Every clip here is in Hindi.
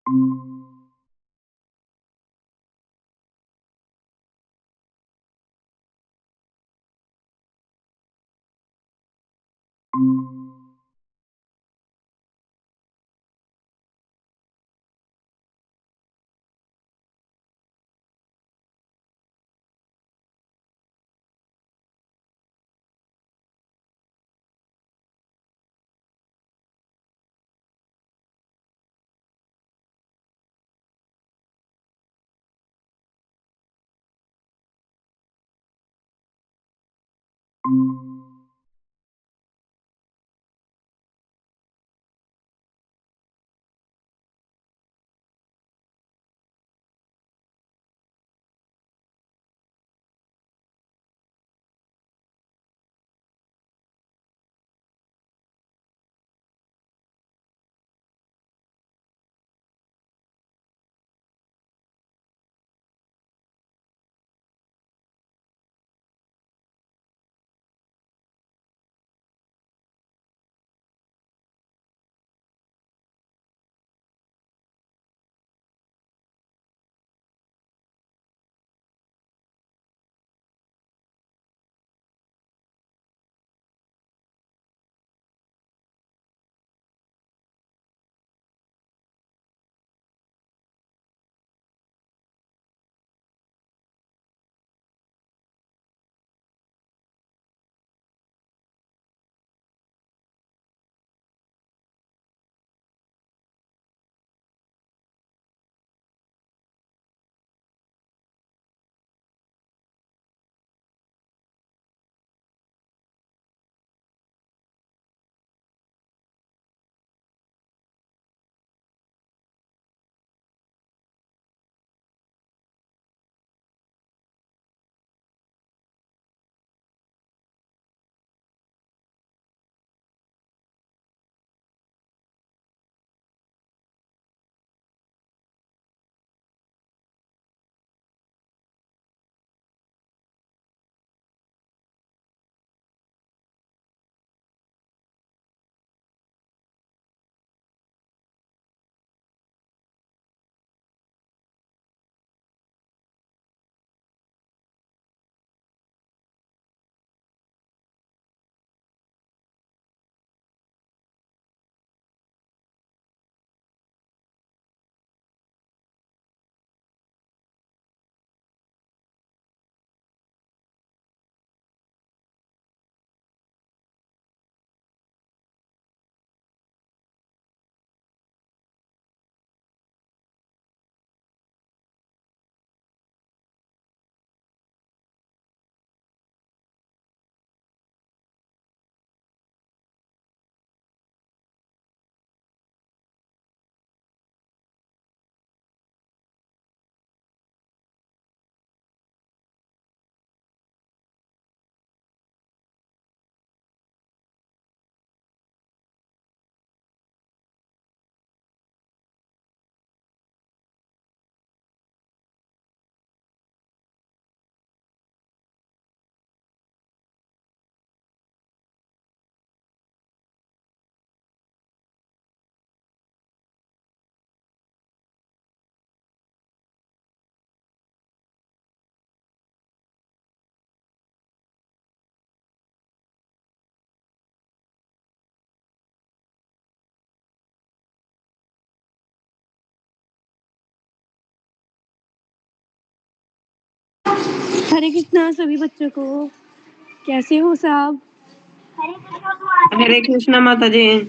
हरे कृष्णा सभी बच्चों को। कैसे हो साहब? हरे कृष्णा माता जी।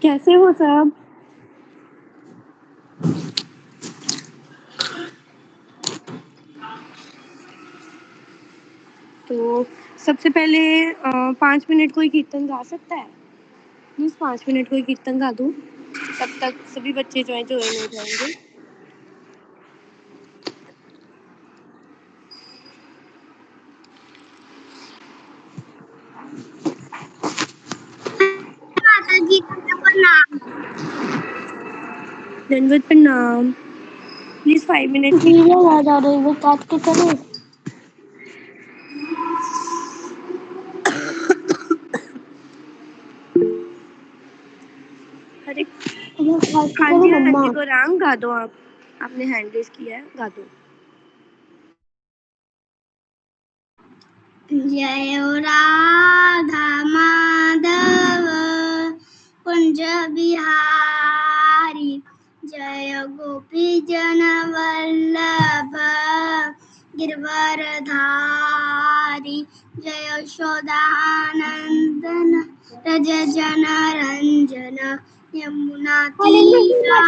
कैसे हो साहब? तो सबसे पहले 5 मिनट कोई कीर्तन गा सकता है? प्लीज 5 मिनट कोई कीर्तन गा दूं, तब तक सभी बच्चे जो हैं ज्वाइन हो जाएंगे। माता जी का प्रणाम। दंडवत प्रणाम। प्लीज 5 मिनट याद आ रही है, काट के चलो। हरे हाँ जी को राम गा दो आप, आपने हैंड रेज किया है, गा दो। जय राधा माधव कुंज बिहारी, जय गोपी जन वल्लभ गिरवरधारी, जय यशोदानंदन रज जन रंजन, यमुना तीरा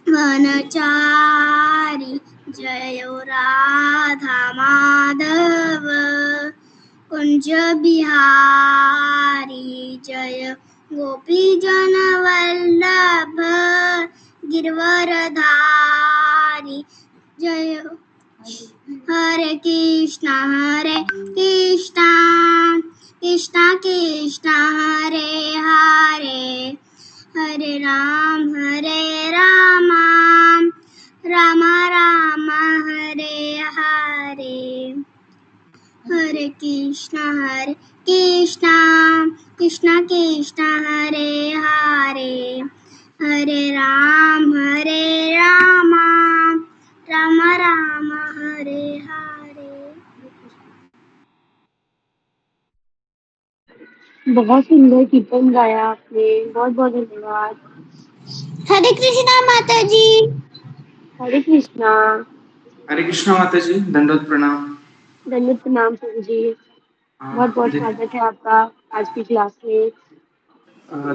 वनचारी, जय राधा माधव कुंज बिहारी, जय गोपी जन वल्लभ गिरवरधारी, जय हरे कृष्णा कृष्णा कृष्णा हरे हरे, हरे राम राम राम हरे हरे, हरे कृष्णा कृष्णा कृष्णा हरे हरे, हरे राम राम राम हरे हरे। बहुत सुंदर कीर्तन गाया आपने, बहुत बहुत धन्यवाद। हरे कृष्णा माता जी। हरे कृष्णा। हरे कृष्णा माता जी, दंडवत प्रणाम। दंडवत प्रणाम प्रभु जी। बहुत बहुत स्वागत है आपका आज की क्लास में।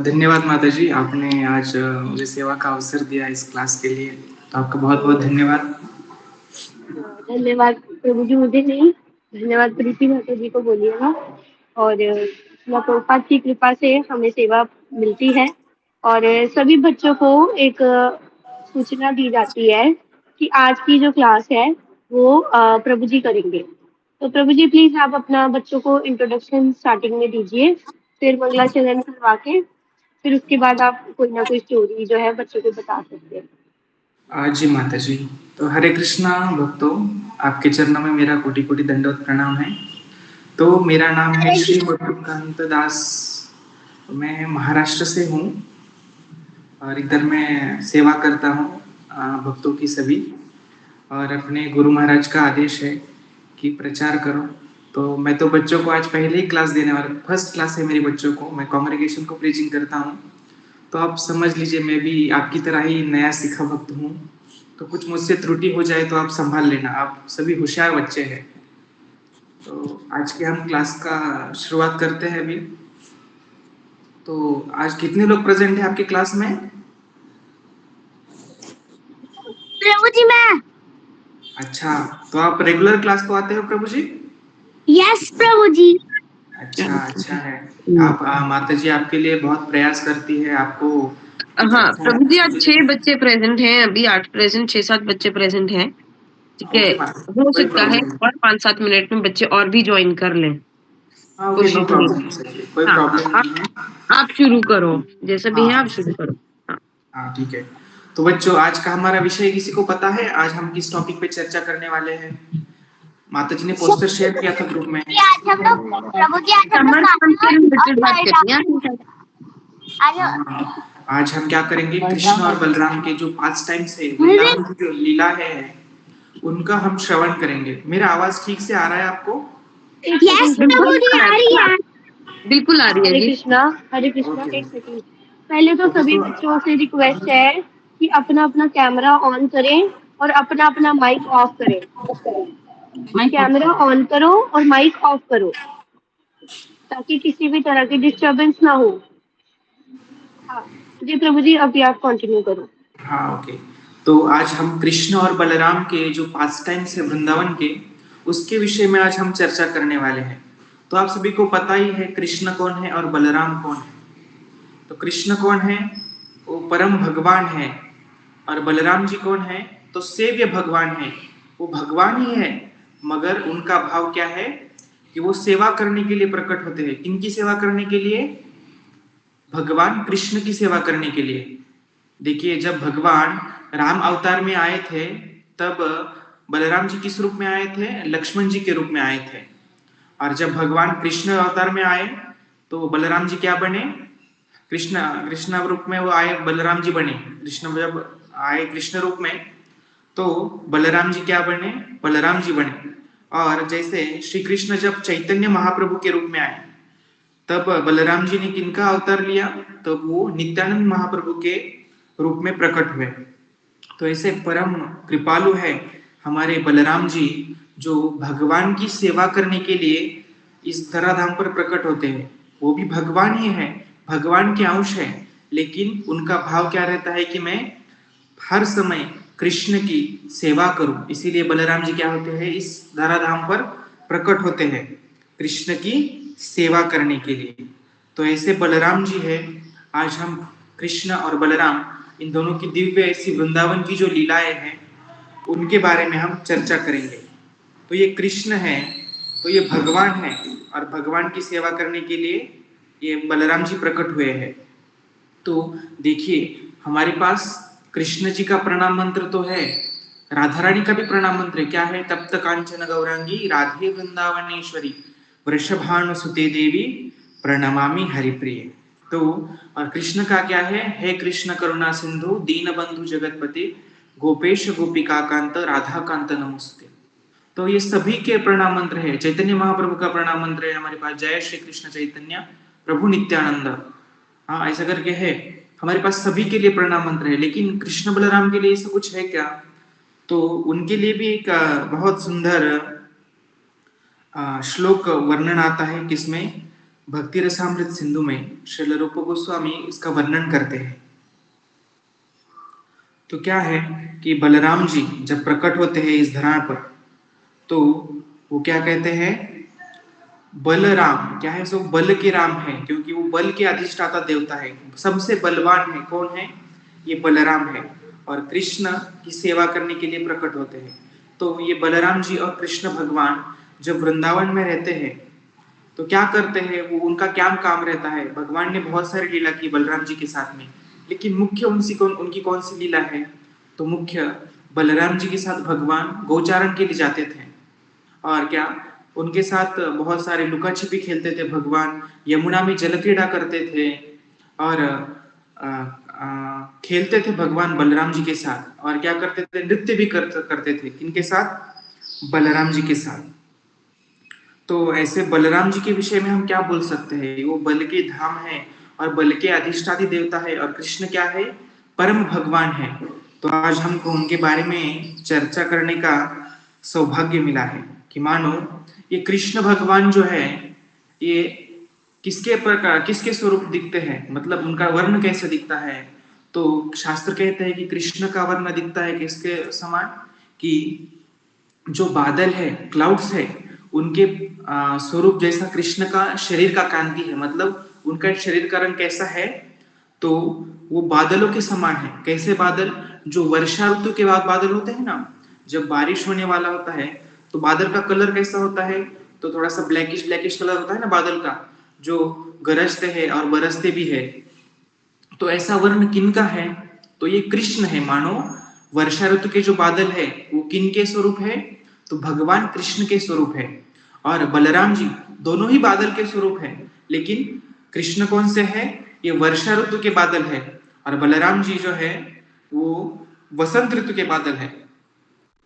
धन्यवाद माता जी, आपने आज मुझे सेवा का अवसर दिया इस क्लास के लिए, तो आपका बहुत बहुत धन्यवाद। धन्यवाद प्रभु जी मुझे नहीं, धन्यवाद प्रीति माता जी को बोलिएगा। और प्रभुपाद की कृपा से हमें सेवा मिलती है और सभी बच्चों को एक सूचना दी जाती है कि आज की जो क्लास है वो प्रभु जी करेंगे। तो प्रभु जी प्लीज आप अपना बच्चों को इंट्रोडक्शन स्टार्टिंग में दीजिए, फिर मंगलाचरण करवा के फिर उसके बाद आप कोई ना कोई स्टोरी जो है बच्चों को बता सकते हैं। जी माता जी, तो हरे कृष्णा भक्तों, आपके चरणों में मेरा कोटि कोटि दंडवत प्रणाम है। तो मेरा नाम है श्री मधुकांत दास, मैं महाराष्ट्र से हूँ और इधर मैं सेवा करता हूँ भक्तों की सभी, और अपने गुरु महाराज का आदेश है कि प्रचार करो। तो मैं तो बच्चों को आज पहले ही क्लास देने वाला, फर्स्ट क्लास है मेरी बच्चों को, मैं कांग्रेगेशन को प्रीचिंग करता हूँ। तो आप समझ लीजिए मैं भी आपकी तरह ही नया सिखा भक्त हूँ, तो कुछ मुझसे त्रुटि हो जाए तो आप संभाल लेना, आप सभी होशियार बच्चे हैं। तो आज के हम क्लास का शुरुआत करते हैं अभी। तो आज कितने लोग प्रेजेंट हैं आपकी क्लास में? प्रभु जी मैं। अच्छा, तो आप रेगुलर क्लास को आते हो प्रभु जी? यस प्रभु जी। अच्छा अच्छा है। आप माता जी आपके लिए बहुत प्रयास करती है आपको। हाँ प्रभु जी, आज 6 बच्चे प्रेजेंट हैं, अभी 8 प्रेजेंट, 6-7 बच्चे प्रेजेंट हैं। ठीक है, हो सकता है और 5-7 मिनट में बच्चे और भी ज्वाइन कर लें। कोशिश नहीं, कोई हाँ प्रॉब्लम नहीं है। आप शुरू करो, जैसा भी है आप शुरू करो। हाँ ठीक है। तो बच्चों, आज का हमारा विषय किसी को पता है? आज हम किस टॉपिक पे चर्चा करने वाले हैं? माता जी ने पोस्टर शेयर किया था ग्रुप में। आज हम लोग प्रभु जी आज हम क्या करेंगे? कृष्ण और बलराम के जो पास टाइम से वृंदावन की जो लीला है उनका हम श्रवण करेंगे। मेरा आवाज ठीक से आ रहा है आपको? यस प्रभु जी आ रही है, बिल्कुल आ रही है हरे जी। कृष्णा। हरे कृष्णा। एक सेकंड, पहले तो सभी बच्चों से रिक्वेस्ट है कि अपना अपना कैमरा ऑन करें और अपना अपना माइक ऑफ करें। कैमरा ऑन करो और माइक ऑफ करो ताकि किसी भी तरह की डिस्टरबेंस ना हो। हाँ जी प्रभु जी, अभी आप कंटिन्यू करो। हाँ ओके। तो आज हम कृष्ण और बलराम के जो पास टाइम से वृंदावन के, उसके विषय में आज हम चर्चा करने वाले हैं। तो आप सभी को पता ही है कृष्ण कौन है और बलराम कौन है। तो कृष्ण कौन है? वो परम भगवान है। और बलराम जी कौन है? तो सेव्य भगवान है। वो भगवान ही है, मगर उनका भाव क्या है कि वो सेवा करने के लिए प्रकट होते हैं। किनकी सेवा करने के लिए? भगवान कृष्ण की सेवा करने के लिए। देखिए, जब भगवान राम अवतार में आए थे तब बलराम जी किस रूप में आए थे? लक्ष्मण जी के रूप में आए थे। और जब भगवान कृष्ण अवतार में आए तो बलराम जी क्या बने? कृष्णा कृष्णा रूप में वो आए, बलराम जी बने। कृष्ण जब आए कृष्ण रूप में तो बलराम जी क्या बने, बलराम जी बने। और जैसे श्री कृष्ण जब चैतन्य महाप्रभु के रूप में आए तब बलराम जी ने किनका अवतार लिया, तब वो नित्यानंद महाप्रभु के रूप में प्रकट हुए। तो ऐसे परम कृपालु है हमारे बलराम जी, जो भगवान की सेवा करने के लिए इस धराधाम पर प्रकट होते हैं। वो भी भगवान ही है, भगवान के अंश है, लेकिन उनका भाव क्या रहता है कि मैं हर समय कृष्ण की सेवा करूं। इसीलिए बलराम जी क्या होते हैं, इस धराधाम पर प्रकट होते हैं कृष्ण की सेवा करने के लिए। तो ऐसे बलराम जी है। आज हम कृष्ण और बलराम इन दोनों की दिव्य ऐसी वृंदावन की जो लीलाएं हैं उनके बारे में हम चर्चा करेंगे। तो ये कृष्ण है, तो ये भगवान है, और भगवान की सेवा करने के लिए ये बलराम जी प्रकट हुए हैं। तो देखिए हमारे पास कृष्ण जी का प्रणाम मंत्र तो है, राधा रानी का भी प्रणाम मंत्र क्या है, तप्त कांचन गौरांगी राधे वृंदावनेश्वरी वृषभानुसुते देवी प्रणमामि हरिप्रिय। तो और कृष्ण का क्या है, हे कृष्ण करुणा सिंधु दीन बंधु जगतपति गोपेश गोपिका कांत राधा कांत नमस्ते। तो ये सभी के प्रणाम मंत्र है। चैतन्य महाप्रभु का प्रणाम मंत्र है हमारे पास, जय श्री कृष्ण चैतन्य प्रभु नित्यानंद। हाँ ऐसा करके है हमारे पास, सभी के लिए प्रणाम मंत्र है। लेकिन कृष्ण बलराम के लिए ऐसा कुछ है क्या, तो उनके लिए भी एक बहुत सुंदर श्लोक वर्णन आता है, किसमें, भक्ति रसामृत सिंधु में श्रील रूप गोस्वामी इसका वर्णन करते हैं। तो क्या है कि बलराम जी जब प्रकट होते हैं इस धरा पर, तो वो क्या कहते हैं, बलराम क्या है, सो बल के राम है, क्योंकि वो बल के अधिष्ठाता देवता है, सबसे बलवान है। कौन है, ये बलराम है, और कृष्ण की सेवा करने के लिए प्रकट होते हैं। तो ये बलराम जी और कृष्ण भगवान जब वृंदावन में रहते हैं तो क्या करते हैं, वो उनका क्या काम रहता है। भगवान ने बहुत सारी लीला की बलराम जी के साथ में, लेकिन मुख्य उनकी कौन सी लीला है, तो मुख्य बलराम जी के साथ भगवान गोचारण के लिए जाते थे। और क्या, उनके साथ बहुत सारे लुका छिपी खेलते थे भगवान, यमुना में जल क्रीड़ा करते थे, और खेलते थे भगवान बलराम जी के साथ। और क्या करते थे, नृत्य भी करते थे, किनके साथ, बलराम जी के साथ। तो ऐसे बलराम जी के विषय में हम क्या बोल सकते हैं, वो बल के धाम है और बल के अधिष्ठाती देवता है, और कृष्ण क्या है, परम भगवान है। तो आज हमको उनके बारे में चर्चा करने का सौभाग्य मिला है कि मानो ये कृष्ण भगवान जो है, ये किसके प्रकार, किसके स्वरूप दिखते हैं, मतलब उनका वर्ण कैसे दिखता है। तो शास्त्र कहते हैं कि कृष्ण का वर्ण दिखता है किसके समान, कि जो बादल है, क्लाउड्स है, उनके स्वरूप जैसा कृष्ण का शरीर का कांति है। मतलब उनका शरीर का रंग कैसा है, तो वो बादलों के समान है। कैसे बादल, जो वर्षा ऋतु के बाद बादल होते हैं ना, जब बारिश होने वाला होता है तो बादल का कलर कैसा होता है, तो थोड़ा सा ब्लैकिश ब्लैकिश कलर होता है ना बादल का, जो गरजते हैं और बरसते भी है। तो ऐसा वर्ण किनका है, तो ये कृष्ण है। मानो वर्षा ऋतु के जो बादल है वो किन के स्वरूप है, तो भगवान कृष्ण के स्वरूप है। और बलराम जी दोनों ही बादल के स्वरूप है, लेकिन कृष्ण कौन से है, ये वर्षा ऋतु के बादल है, और बलराम जी जो है वो वसंत ऋतु के बादल है।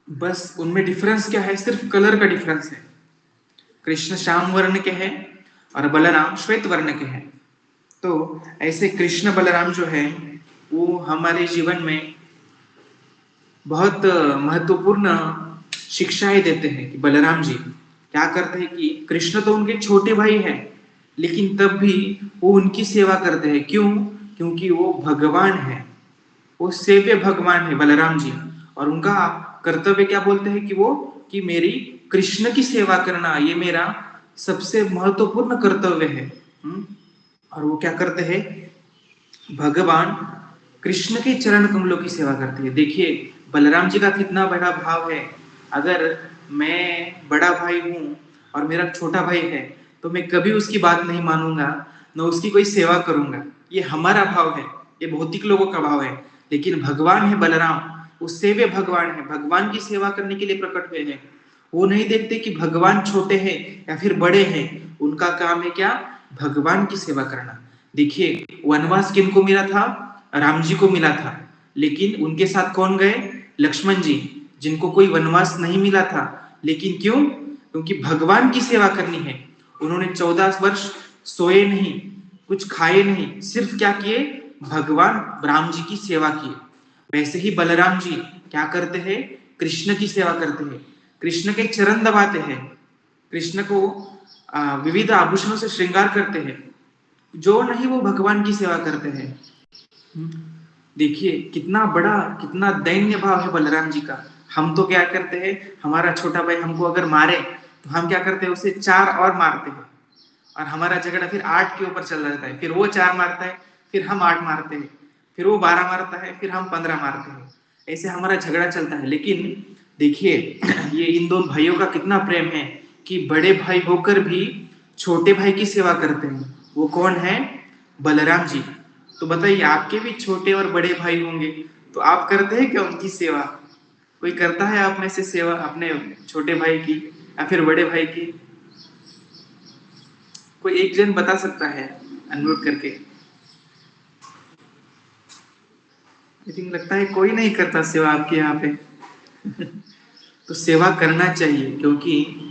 बस उनमें डिफरेंस क्या है, सिर्फ कलर का डिफरेंस है। कृष्ण श्याम वर्ण के हैं और बलराम श्वेत वर्ण के हैं। तो ऐसे कृष्ण बलराम जो है वो हमारे जीवन में बहुत महत्वपूर्ण शिक्षाएं देते हैं। कि बलराम जी क्या करते हैं कि कृष्ण तो उनके छोटे भाई हैं, लेकिन तब भी वो उनकी सेवा करते हैं। क्यों, क्योंकि वो भगवान है, वो सेव्य भगवान है बलराम जी। और उनका कर्तव्य क्या बोलते हैं कि वो, कि मेरी कृष्ण की सेवा करना ये मेरा सबसे महत्वपूर्ण कर्तव्य है। और वो क्या करते हैं, भगवान कृष्ण के चरण कमलों की सेवा करते हैं। देखिए बलराम जी का कितना बड़ा भाव है। अगर मैं बड़ा भाई हूं और मेरा छोटा भाई है तो मैं कभी उसकी बात नहीं मानूंगा, न उसकी कोई सेवा करूंगा। ये हमारा भाव है, ये भौतिक लोगों का भाव है। लेकिन भगवान है बलराम, वो सेव्य भगवान है, भगवान की सेवा करने के लिए प्रकट हुए हैं। वो नहीं देखते कि भगवान छोटे हैं या फिर बड़े हैं, उनका काम है क्या, भगवान की सेवा करना। देखिए वनवास किनको मिला था? राम जी को मिला था, लेकिन उनके साथ कौन गए? लक्ष्मण जी, जिनको कोई वनवास नहीं मिला था। लेकिन क्यों? क्योंकि भगवान की सेवा करनी है। उन्होंने 14 वर्ष सोए नहीं, कुछ खाए नहीं, सिर्फ क्या किए? भगवान राम जी की सेवा की। वैसे ही बलराम जी क्या करते हैं? कृष्ण की सेवा करते हैं, कृष्ण के चरण दबाते हैं, कृष्ण को विविध आभूषणों से श्रृंगार करते हैं। जो नहीं वो भगवान की सेवा करते हैं। देखिए कितना बड़ा, कितना दैन्य भाव है बलराम जी का। हम तो क्या करते हैं, हमारा छोटा भाई हमको अगर मारे तो हम क्या करते हैं, उसे 4 और मारते हैं, और हमारा झगड़ा फिर 8 के ऊपर चल जाता है। फिर वो 4 मारता है, फिर हम 8 मारते हैं, फिर वो 12 मारता है, फिर हम 15 मारते हैं। ऐसे हमारा झगड़ा चलता है। लेकिन देखिए ये इन दो भाइयों का कितना प्रेम है कि बड़े भाई होकर भी छोटे भाई की सेवा करते हैं। वो कौन है? बलराम जी। तो बताइए आपके भी छोटे और बड़े भाई होंगे, तो आप करते हैं क्या उनकी सेवा? कोई करता है आप में से सेवा अपने छोटे भाई की या फिर बड़े भाई की? कोई एक जन बता सकता है अनम्यूट करके? आई थिंक लगता है कोई नहीं करता सेवा आपके यहाँ पे। तो सेवा करना चाहिए, क्योंकि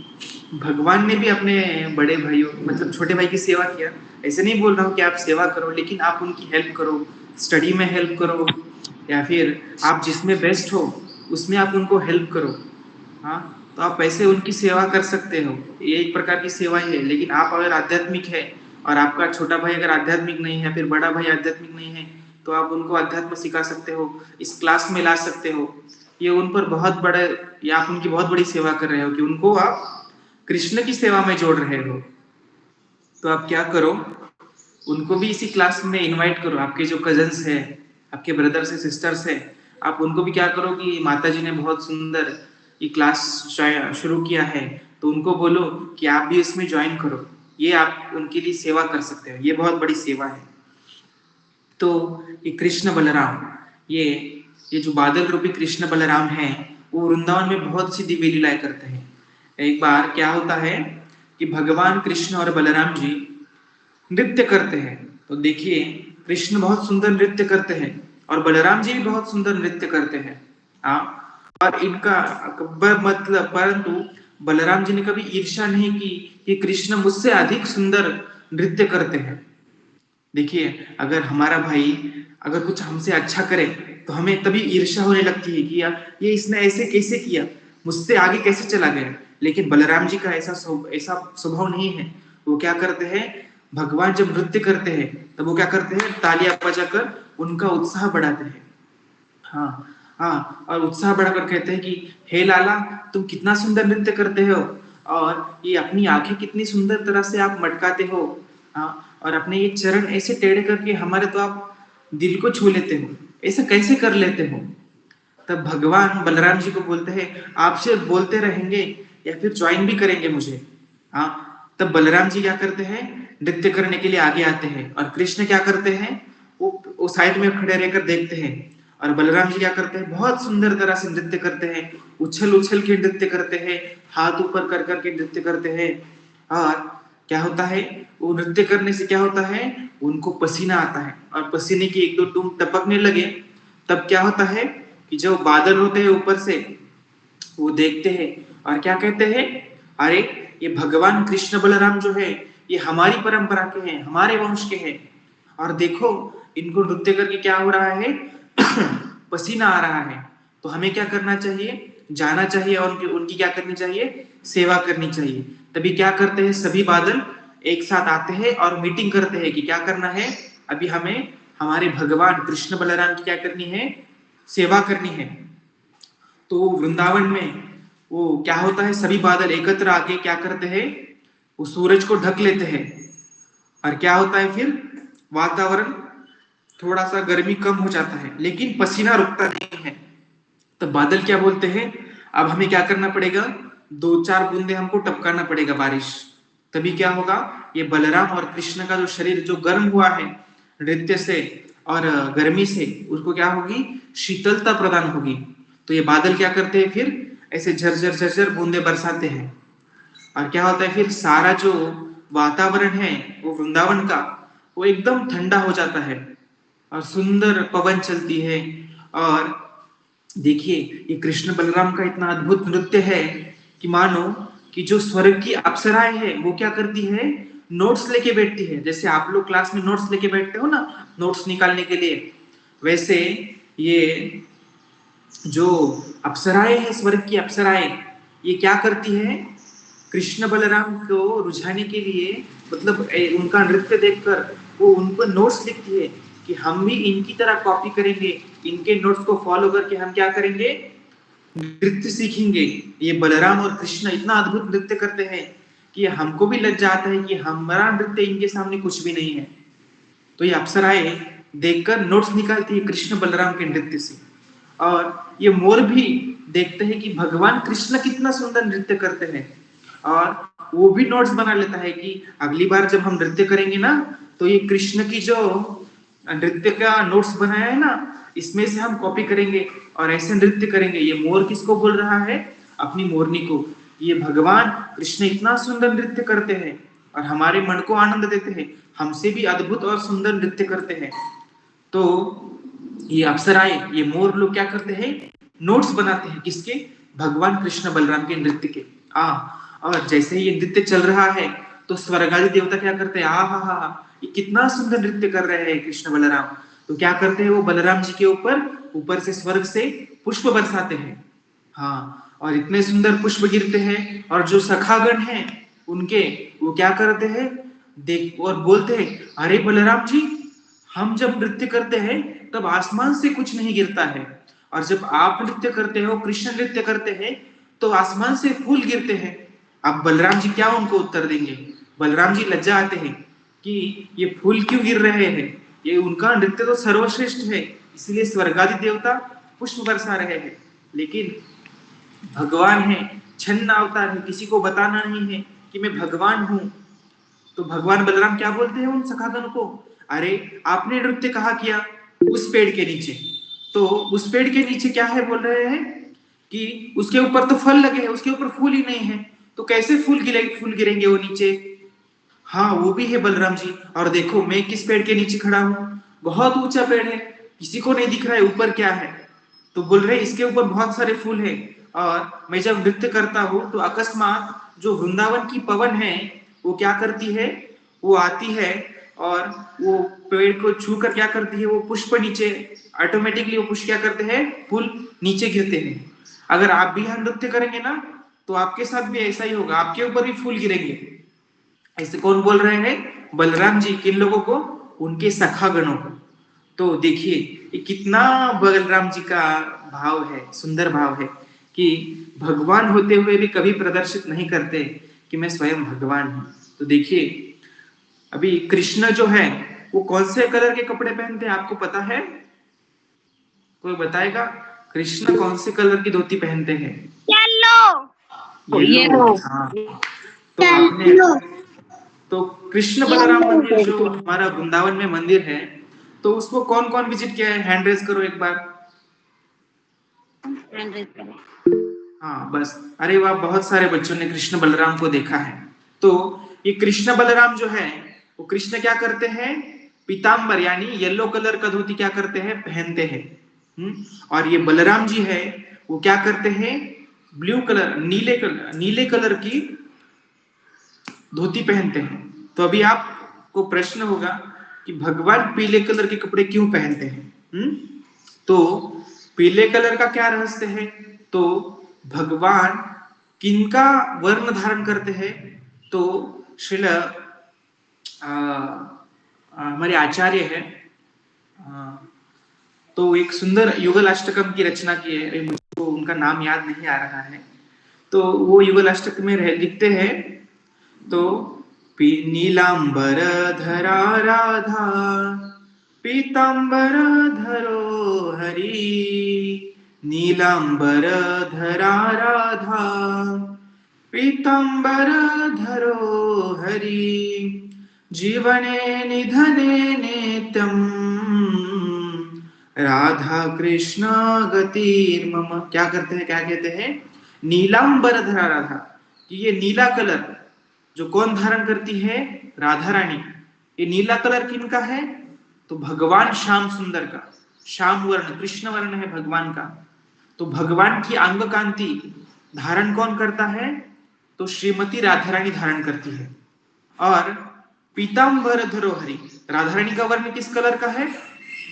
भगवान ने भी अपने बड़े भाइयों मतलब छोटे भाई की सेवा किया। ऐसे नहीं बोल रहा हूँ कि आप सेवा करो, लेकिन आप उनकी हेल्प करो, स्टडी में हेल्प करो, या फिर आप जिसमें बेस्ट हो उसमें आप उनको हेल्प करो। हाँ, तो आप ऐसे उनकी सेवा कर सकते हो, ये एक प्रकार की सेवा ही है। लेकिन आप अगर आध्यात्मिक है और आपका छोटा भाई अगर आध्यात्मिक नहीं है, फिर बड़ा भाई आध्यात्मिक नहीं है, तो आप उनको अध्यात्म सिखा सकते हो, इस क्लास में ला सकते हो। ये उन पर बहुत बड़े, या आप उनकी बहुत बड़ी सेवा कर रहे हो कि उनको आप कृष्ण की सेवा में जोड़ रहे हो। तो आप क्या करो, उनको भी इसी क्लास में इनवाइट करो। आपके जो कजन्स है, आपके ब्रदर्स है, सिस्टर्स है, आप उनको भी क्या करो कि माता जी ने बहुत सुंदर ये क्लास शुरू किया है, तो उनको बोलो कि आप भी इसमें ज्वाइन करो। ये आप उनके लिए सेवा कर सकते हो, ये बहुत बड़ी सेवा है। तो ये कृष्ण बलराम, ये जो बादल रूपी कृष्ण बलराम हैं, वो वृंदावन में बहुत सी दिव्य लीलाएं करते हैं। एक बार क्या होता है कि भगवान कृष्ण और बलराम जी नृत्य करते हैं। तो देखिए कृष्ण बहुत सुंदर नृत्य करते हैं और बलराम जी भी बहुत सुंदर नृत्य करते हैं। हाँ, और इनका मतलब परंतु बलराम जी ने कभी ईर्ष्या नहीं की कि कृष्ण मुझसे अधिक सुंदर नृत्य करते हैं। देखिए अगर हमारा भाई अगर कुछ हमसे अच्छा करे तो हमें तभी ईर्ष्या होने लगती है कि यार ये इसने ऐसे कैसे किया, मुझसे आगे कैसे चला गया। लेकिन बलराम जी का ऐसा स्वभाव नहीं है। वो क्या करते हैं, भगवान जब नृत्य करते हैं तब वो क्या करते हैं, तालियां बजाकर उनका उत्साह बढ़ाते हैं। हाँ हाँ, और उत्साह बढ़ाकर कहते हैं कि हे लाला तुम कितना सुंदर नृत्य करते हो, और ये अपनी आंखें कितनी सुंदर तरह से आप मटकाते हो। हाँ, और अपने ये चरण ऐसे टेढ़े करके हमारे तो आप दिल को छू लेते हो, ऐसा कैसे कर लेते हो। तब भगवान बलराम जी को बोलते हैं आप सिर्फ बोलते रहेंगे या फिर ज्वाइन भी करेंगे मुझे। हाँ, तब बलराम जी क्या करते हैं, नृत्य करने के लिए आगे आते हैं, और कृष्ण क्या करते हैं, वो साइड में खड़े रहकर देखते हैं। और बलराम जी क्या करते हैं, बहुत सुंदर तरह से नृत्य करते हैं, उछल उछल के नृत्य करते हैं, हाथ ऊपर कर करके नृत्य करते हैं। और क्या होता है, वो नृत्य करने से क्या होता है, उनको पसीना आता है, और पसीने की एक दो टूम टपकने लगे। तब क्या होता है कि जो बादल होते हैं ऊपर से वो देखते हैं और क्या कहते हैं, अरे ये भगवान कृष्ण बलराम जो है ये हमारी परंपरा के हैं, हमारे वंश के हैं, और देखो इनको नृत्य करके क्या हो रहा है पसीना आ रहा है। तो हमें क्या करना चाहिए, जाना चाहिए और उनकी क्या करनी चाहिए, सेवा करनी चाहिए। तभी क्या करते हैं, सभी बादल एक साथ आते हैं और मीटिंग करते हैं कि क्या करना है, अभी हमें हमारे भगवान कृष्ण बलराम की क्या करनी है, सेवा करनी है। तो वृंदावन में वो क्या होता है, सभी बादल एकत्र आके क्या करते हैं, वो सूरज को ढक लेते हैं, और क्या होता है फिर वातावरण थोड़ा सा गर्मी कम हो जाता है, लेकिन पसीना रुकता नहीं है। तो बादल क्या बोलते हैं, अब हमें क्या करना पड़ेगा, 2-4 बूंदे हमको टपकाना पड़ेगा बारिश। तभी क्या होगा, ये बलराम और कृष्ण का जो शरीर जो गर्म हुआ है नृत्य से और गर्मी से, उसको क्या होगी, शीतलता प्रदान होगी। तो ये बादल क्या करते हैं, फिर ऐसे झरझर झरझर बूंदे बरसाते हैं, और क्या होता है फिर सारा जो वातावरण है वो वृंदावन का वो एकदम ठंडा हो जाता है और सुंदर पवन चलती है। और देखिए ये कृष्ण बलराम का इतना अद्भुत नृत्य है कि मानो कि जो स्वर्ग की अप्सराएं हैं वो क्या करती है, नोट्स लेके बैठती है। जैसे आप लोग क्लास में नोट्स लेके बैठते हो ना, नोट्स निकालने के लिए, वैसे ये जो अप्सराएं हैं, स्वर्ग की अप्सराएं, ये क्या करती है, कृष्ण बलराम को रुझाने के लिए, मतलब उनका नृत्य देखकर वो उनको नोट्स लिखती है कि हम भी इनकी तरह कॉपी करेंगे, इनके नोट्स को फॉलो करके हम क्या करेंगे, नृत्य सीखेंगे। ये बलराम और कृष्ण इतना अद्भुत नृत्य करते हैं कि हमको भी लज्जा आता है कि हमारा नृत्य इनके सामने कुछ भी नहीं है। तो ये अप्सराएं देखकर नोट्स निकालती है कृष्ण बलराम के नृत्य से। और ये मोर भी देखते हैं कि भगवान कृष्ण कितना सुंदर नृत्य करते हैं, और वो भी नोट्स बना लेता है कि अगली बार जब हम नृत्य करेंगे ना, तो ये कृष्ण की जो नृत्य का नोट्स बनाया है ना, इसमें से हम कॉपी करेंगे और ऐसे नृत्य करेंगे। ये मोर किसको बोल रहा है, अपनी मोरनी को। ये भगवान कृष्ण इतना सुंदर नृत्य करते हैं और हमारे मन को आनंद देते हैं, हमसे भी अद्भुत और सुंदर नृत्य करते हैं। तो ये अप्सराएं, ये मोर लोग क्या करते हैं, नोट्स बनाते हैं किसके, भगवान कृष्ण बलराम के नृत्य के। और जैसे ही ये नृत्य चल रहा है तो स्वर्गादि देवता क्या करते हैं, ये कितना सुंदर नृत्य कर रहे हैं कृष्ण बलराम। तो क्या करते हैं, वो बलराम जी के ऊपर से स्वर्ग से पुष्प बरसाते हैं। और इतने सुंदर पुष्प गिरते हैं, और जो सखागण हैं उनके, वो क्या करते हैं, देख और बोलते हैं, अरे बलराम जी, हम जब नृत्य करते हैं तब आसमान से कुछ नहीं गिरता है, और जब आप नृत्य करते हो, कृष्ण नृत्य करते हैं, तो आसमान से फूल गिरते हैं। अब बलराम जी क्या उनको उत्तर देंगे, बलराम जी लज्जा आते हैं कि ये फूल क्यों गिर रहे हैं, ये उनका नृत्य तो सर्वश्रेष्ठ है, इसलिए स्वर्गादि देवता पुष्प बरसा रहे हैं। लेकिन भगवान है, छन्न अवतार है, किसी को बताना नहीं है कि मैं भगवान हूं। तो भगवान बलराम क्या बोलते हैं उन सखागण को, अरे आपने नृत्य कहा किया उस पेड़ के नीचे, तो उस पेड़ के नीचे क्या है, बोल रहे हैं कि उसके ऊपर तो फल लगे हैं, उसके ऊपर फूल ही नहीं है, तो कैसे फूल गिरेंगे वो नीचे। वो भी है बलराम जी, और देखो मैं किस पेड़ के नीचे खड़ा हूं, बहुत ऊंचा पेड़ है, किसी को नहीं दिख रहा है ऊपर क्या है। तो बोल रहे इसके ऊपर बहुत सारे फूल है, और मैं जब नृत्य करता हूं तो अकस्मात जो वृंदावन की पवन है वो क्या करती है, वो आती है और वो पेड़ को छू कर क्या करती है, वो पुष्प नीचे ऑटोमेटिकली, वो पुष्प क्या करते हैं, फूल नीचे गिरते हैं। अगर आप भी यहाँ नृत्य करेंगे ना, तो आपके साथ भी ऐसा ही होगा, आपके ऊपर भी फूल गिरेंगे। ऐसे कौन बोल रहे हैं, बलराम जी, किन लोगों को, उनके सखागणों को। तो देखिए ये कितना बलराम जी का भाव है, सुंदर भाव है कि भगवान होते हुए भी कभी प्रदर्शित नहीं करते कि मैं स्वयं भगवान हूं। तो देखिए अभी कृष्ण जो है वो कौन से कलर के कपड़े पहनते हैं, आपको पता है, कोई बताएगा, कृष्ण कौन से कलर की धोती पहनते हैं, येलो। येलो। तो आपने, तो कृष्ण बलराम मंदिर जो हमारा वृंदावन में मंदिर है, तो उसको कौन कौन विजिट किया है, हैंड रेज करो एक बार। बस, अरे वाह, बहुत सारे बच्चों ने कृष्ण बलराम को देखा है। तो ये कृष्ण बलराम जो है, वो कृष्ण क्या करते हैं, पीतांबर यानी येलो कलर का धोती क्या करते हैं, पहनते हैं। और ये बलराम जी है, वो क्या करते हैं, ब्लू कलर, नीले कलर की धोती पहनते हैं। तो अभी आपको प्रश्न होगा कि भगवान पीले कलर के कपड़े क्यों पहनते हैं। तो पीले कलर का क्या रहस्य है, तो भगवान किनका वर्ण धारण करते हैं, तो श्रील हमारे आचार्य है, तो एक सुंदर युगल अष्टकम की रचना की है, मुझको उनका नाम याद नहीं आ रहा है। तो वो युगल अष्टक में लिखते हैं, तो नीलांबर धरा राधा, पीतांबर धरो हरि, नीलांबर धरा राधा, पीतांबर धरो हरि, जीवने निधने नित्यम, राधा कृष्ण गतिर्मम। क्या करते हैं, क्या कहते हैं, नीलांबर धरा राधा, कि ये नीला कलर जो कौन धारण करती है, राधा रानी। ये नीला कलर किनका है? तो भगवान श्याम सुंदर का। श्याम वर्ण कृष्ण वर्ण है भगवान का। तो भगवान की अंग कांति धारण कौन करता है? तो श्रीमती राधा रानी धारण करती है। और पीतांबर धरोहरी, राधा रानी का वर्ण किस कलर का है?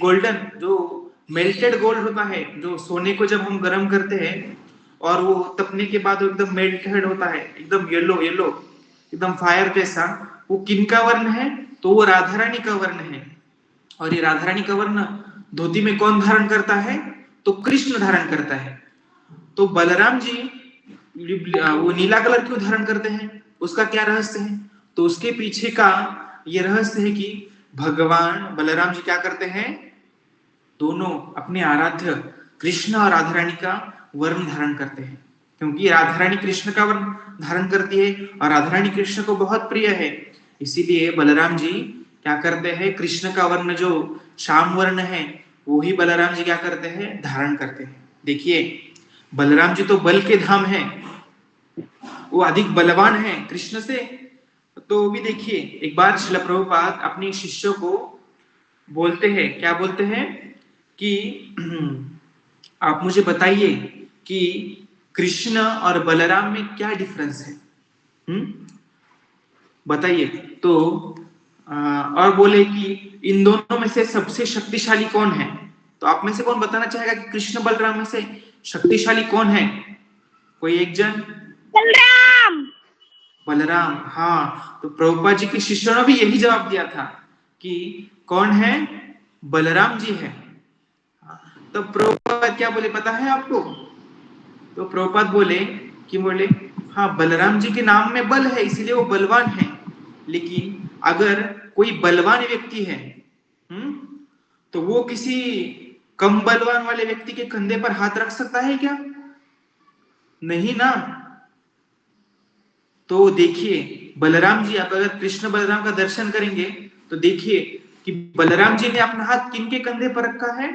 गोल्डन, जो मेल्टेड गोल्ड होता है, जो सोने को जब हम गर्म करते हैं और वो तपने के बाद एकदम मेल्टेड होता है, एकदम येलो येलो, एकदम फायर जैसा, वो किनका वर्ण है? तो वो राधा रानी का वर्ण है। और ये राधा रानी का वर्ण धोती में कौन धारण करता है? तो कृष्ण धारण करता है। तो बलराम जी वो नीला कलर क्यों धारण करते हैं? उसका क्या रहस्य है? तो उसके पीछे का ये रहस्य है कि भगवान बलराम जी क्या करते हैं? दोनों अपने आराध्य कृष्ण और राधा रानी का वर्ण धारण करते हैं, क्योंकि राधा रानी कृष्ण का वर्ण धारण करती है और राधा रानी कृष्ण को बहुत प्रिय है। इसीलिए बलराम जी क्या करते हैं? कृष्ण का वर्ण जो श्याम वर्ण है वो ही बलराम जी क्या करते हैं? धारण करते हैं। देखिए, बलराम जी तो बल के धाम है, वो अधिक बलवान है कृष्ण से। तो भी देखिए, एक बार श्रील प्रभुपाद अपने शिष्यों को बोलते हैं, क्या बोलते हैं कि आप मुझे बताइए कि कृष्ण और बलराम में क्या डिफरेंस है, बताइए। तो और बोले कि इन दोनों में से सबसे शक्तिशाली कौन है? तो आप में से कौन बताना चाहेगा कि कृष्ण बलराम में से शक्तिशाली कौन है? कोई एक जन? बलराम। बलराम, हाँ। तो प्रभुपाद जी के शिष्यों ने भी यही जवाब दिया था कि कौन है? बलराम जी है। तो प्रभुपाद क्या बोले पता है आपको? तो प्रभुपाद बोले कि हाँ, बलराम जी के नाम में बल है इसलिए वो बलवान है, लेकिन अगर कोई बलवान व्यक्ति है तो वो किसी कम बलवान वाले व्यक्ति के कंधे पर हाथ रख सकता है क्या? नहीं ना। तो देखिए, बलराम जी, आप अगर कृष्ण बलराम का दर्शन करेंगे तो देखिए कि बलराम जी ने अपना हाथ किनके कंधे पर रखा है?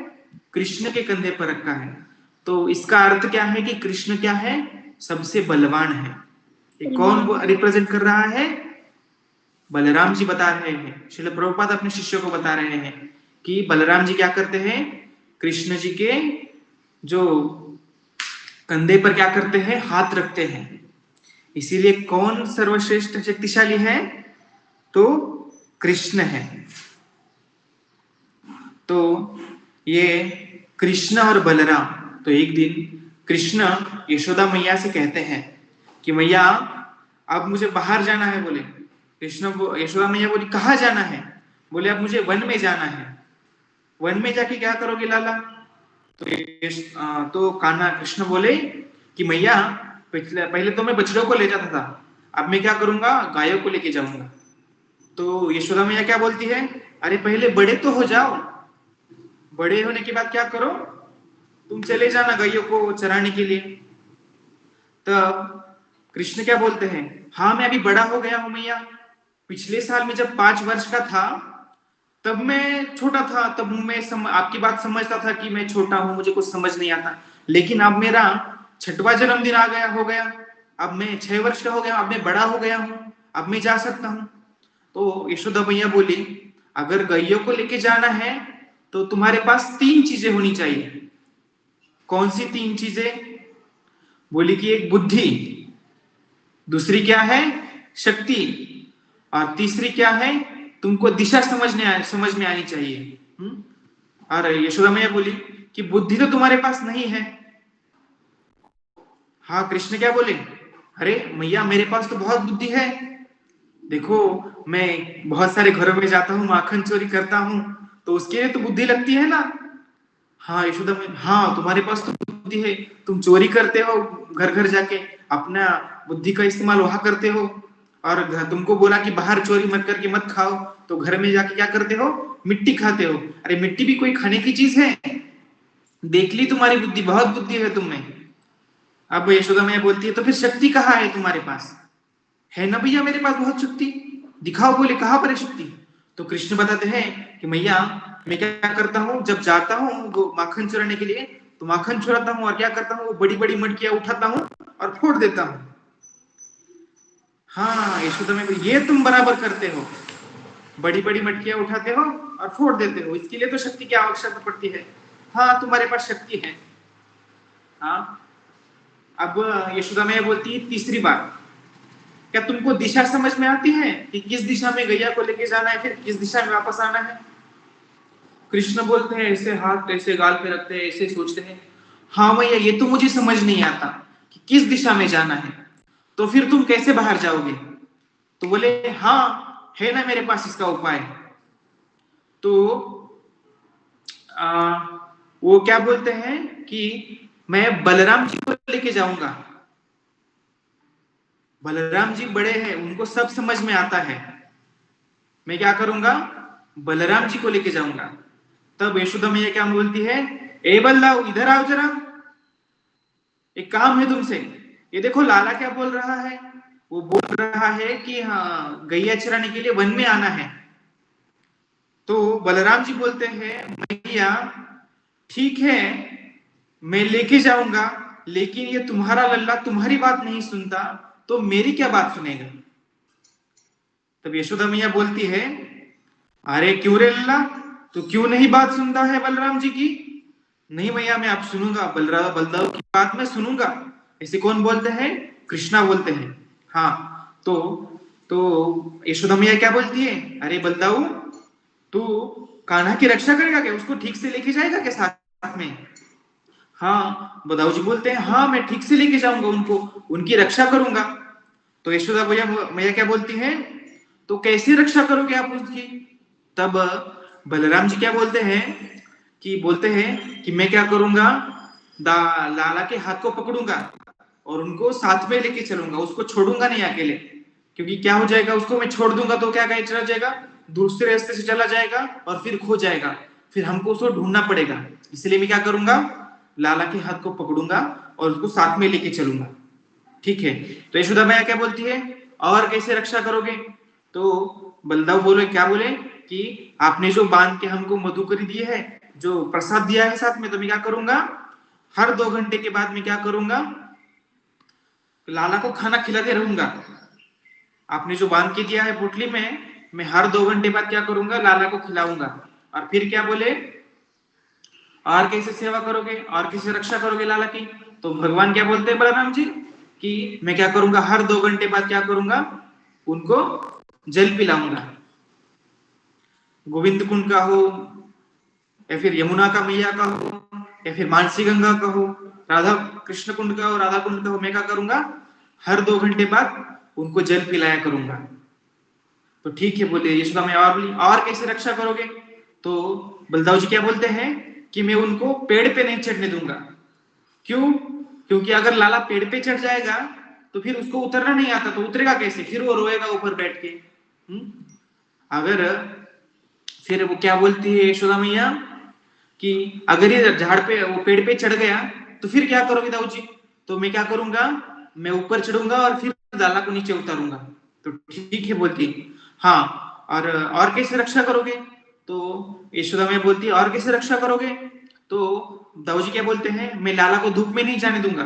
कृष्ण के कंधे पर रखा है। तो इसका अर्थ क्या है कि कृष्ण क्या है? सबसे बलवान है। ये कौन रिप्रेजेंट कर रहा है? बलराम जी बता रहे हैं। श्रील प्रभुपाद अपने शिष्यों को बता रहे हैं कि बलराम जी क्या करते हैं? कृष्ण जी के जो कंधे पर क्या करते हैं? हाथ रखते हैं। इसीलिए कौन सर्वश्रेष्ठ शक्तिशाली है? तो कृष्ण है। तो ये कृष्ण और बलराम, तो एक दिन कृष्ण यशोदा मैया से कहते हैं कि मैया अब मुझे बाहर जाना है। बोले कृष्ण, यशोदा मैया बोली कहाँ जाना है? बोले अब मुझे वन में जाना है। वन में जाके क्या करोगे लाला? तो कान्हा कृष्ण बोले कि मैया पहले तो मैं बछड़ों को ले जाता था, अब मैं क्या करूंगा? गायों को लेके जाऊंगा। तो यशोदा मैया क्या बोलती है? अरे पहले बड़े तो हो जाओ, बड़े होने के बाद क्या करो? तुम चले जाना गायों को चराने के लिए। तब कृष्ण क्या बोलते हैं? हाँ मैं अभी बड़ा हो गया हूं मैया। पिछले साल में जब 5 वर्ष का था तब मैं छोटा था, तब मैं आपकी बात समझता था कि मैं छोटा हूं, मुझे कुछ समझ नहीं आता। लेकिन अब मेरा 6वां जन्मदिन आ गया हो गया, अब मैं 6 वर्ष का हो गया, अब मैं बड़ा हो गया हूं, अब मैं जा सकता हूं। तो यशोदा मैया बोली अगर गायों को लेके जाना है तो तुम्हारे पास 3 चीजें होनी चाहिए। कौन सी 3 चीजें? बोली कि एक बुद्धि, दूसरी क्या है? शक्ति, और तीसरी क्या है? तुमको दिशा समझ में आनी चाहिए। और यशोदा मैया बोली कि बुद्धि तो तुम्हारे पास नहीं है। हाँ, कृष्ण क्या बोले? अरे मैया मेरे पास तो बहुत बुद्धि है, देखो मैं बहुत सारे घरों में जाता हूँ, माखन चोरी करता हूँ, तो उसके लिए तो बुद्धि लगती है ना। हाँ यशोदा मैया, हाँ तुम्हारे पास तो बुद्धि है, तुम चोरी करते हो, घर घर जाके अपना बुद्धि का इस्तेमाल वहां करते हो। और तुमको बोला कि बाहर चोरी मत करके मत खाओ, तो घर में जाके क्या करते हो? मिट्टी खाते हो। अरे मिट्टी भी कोई खाने की चीज है? देख ली तुम्हारी बुद्धि, बहुत बुद्धि है तुम्हें। अब यशोदा मैया बोलती है तो फिर शक्ति कहाँ है तुम्हारे पास? है ना भैया मेरे पास बहुत शक्ति, दिखाओ। बोले कहाँ पर है शक्ति? तो कृष्ण बताते हैं कि मैया मैं क्या करता हूँ, जब जाता हूँ माखन चुराने के लिए तो माखन चुराता हूँ और क्या करता हूँ? वो बड़ी बड़ी मटकियां उठाता हूँ और फोड़ देता हूँ। हाँ यशोदा मैया, ये तुम बराबर करते हो। बड़ी बड़ी मटकियां उठाते हो और फोड़ देते हो, इसके लिए तो शक्ति की आवश्यकता पड़ती है। हाँ, तुम्हारे पास शक्ति है। हाँ, अब यशोदा मैया बोलती है तीसरी बार, क्या तुमको दिशा समझ में आती है कि किस दिशा में गैया को लेके जाना है, फिर किस दिशा में वापस आना है? कृष्ण बोलते हैं, ऐसे हाथ ऐसे गाल पे रखते हैं, ऐसे सोचते हैं, हाँ भैया ये तो मुझे समझ नहीं आता कि किस दिशा में जाना है, तो फिर तुम कैसे बाहर जाओगे? तो बोले हाँ, है ना मेरे पास इसका उपाय। तो वो क्या बोलते हैं कि मैं बलराम जी को लेके जाऊंगा। बलराम जी बड़े हैं, उनको सब समझ में आता है। मैं क्या करूंगा, बलराम जी को लेके जाऊंगा। तब यशोदा मैया क्या बोलती है, ए बल्लाओ इधर आओ जरा, एक काम है तुमसे। ये देखो लाला क्या बोल रहा है, वो बोल रहा है कि हाँ गैया चराने के लिए वन में आना है। तो बलराम जी बोलते हैं, मैया ठीक है मैं लेके जाऊंगा, लेकिन ये तुम्हारा लल्ला तुम्हारी बात नहीं सुनता तो मेरी क्या बात सुनेगा? तब यशोदा मैया बोलती है, अरे क्यों रे लल्ला, तू क्यों नहीं बात सुनता है बलराम जी की? नहीं भैया मैं अब सुनूंगा, बलदाऊ की बात मैं सुनूंगा। ऐसे कौन बोलते हैं? कृष्णा बोलते हैं। हाँ, तो यशोदा मैया क्या बोलती है, अरे बलदाऊ तू कान्हा की रक्षा करेगा क्या, उसको ठीक से लेके जाएगा क्या साथ में? हाँ, बदाऊ जी बोलते हैं, हाँ मैं ठीक से लेके जाऊंगा उनको, उनकी रक्षा करूंगा। तो यशोदा भैया मैया क्या बोलती हैं, तो कैसे रक्षा करोगे आप उसकी? तब बलराम जी क्या बोलते हैं कि मैं क्या करूंगा, लाला के हाथ को पकड़ूंगा और उनको साथ में लेके चलूंगा, उसको छोड़ूंगा नहीं अकेले। क्योंकि क्या हो जाएगा, उसको मैं छोड़ दूंगा तो क्या कहीं चला जाएगा, दूसरे रास्ते से चला जाएगा और फिर खो जाएगा, फिर हमको उसको ढूंढना पड़ेगा। इसलिए मैं क्या करूंगा, लाला के हाथ को पकड़ूंगा और उसको साथ में लेके चलूंगा। ठीक है, तो यशोदा मैया क्या बोलती है, और कैसे रक्षा करोगे? तो बलदाऊ बोले, क्या बोले कि आपने जो बांध के हमको मधुकरी दी है, जो प्रसाद दिया है साथ में, तो मैं क्या करूंगा, हर 2 घंटे के बाद मैं क्या करूंगा, लाला को खाना खिलाते रहूंगा। आपने जो बांध के दिया है पोटली में, मैं हर 2 घंटे बाद क्या करूंगा, लाला को खिलाऊंगा। और फिर क्या बोले, और कैसे सेवा करोगे और कैसे रक्षा करोगे लाला की? तो भगवान क्या बोलते हैं बलराम जी कि मैं क्या करूंगा, हर 2 घंटे बाद क्या करूंगा, उनको जल पिलाऊंगा। गोविंद कुंड का हो या फिर यमुना का मैया का हो या फिर मानसी गंगा का हो, राधा कृष्ण कुंड का हो, राधा कुंड का हो, मैं क्या करूंगा, हर 2 घंटे बाद उनको जल पिलाया करूंगा। तो ठीक है बोले यशोदा मैया, और बोली और कैसे रक्षा करोगे? तो बलदाऊ जी क्या बोलते हैं कि मैं उनको पेड़ पे नहीं चढ़ने दूंगा। क्यों? क्योंकि अगर लाला पेड़ पे चढ़ जाएगा तो फिर उसको उतरना नहीं आता, तो उतरेगा कैसे, फिर वो रोएगा ऊपर बैठ के। अगर फिर वो क्या बोलती है यशोदा मैया कि अगर ये झाड़ पे वो पेड़ पे चढ़ गया तो फिर क्या करोगे दाऊ जी? तो मैं क्या करूंगा, मैं ऊपर चढ़ूंगा और फिर लाला को नीचे उतारूंगा। तो ठीक है बोलती, हाँ और कैसे रक्षा करोगे? तो यशोदा मैया बोलती है, और कैसे रक्षा करोगे? तो दाऊ जी क्या बोलते हैं, मैं लाला को धूप में नहीं जाने दूंगा।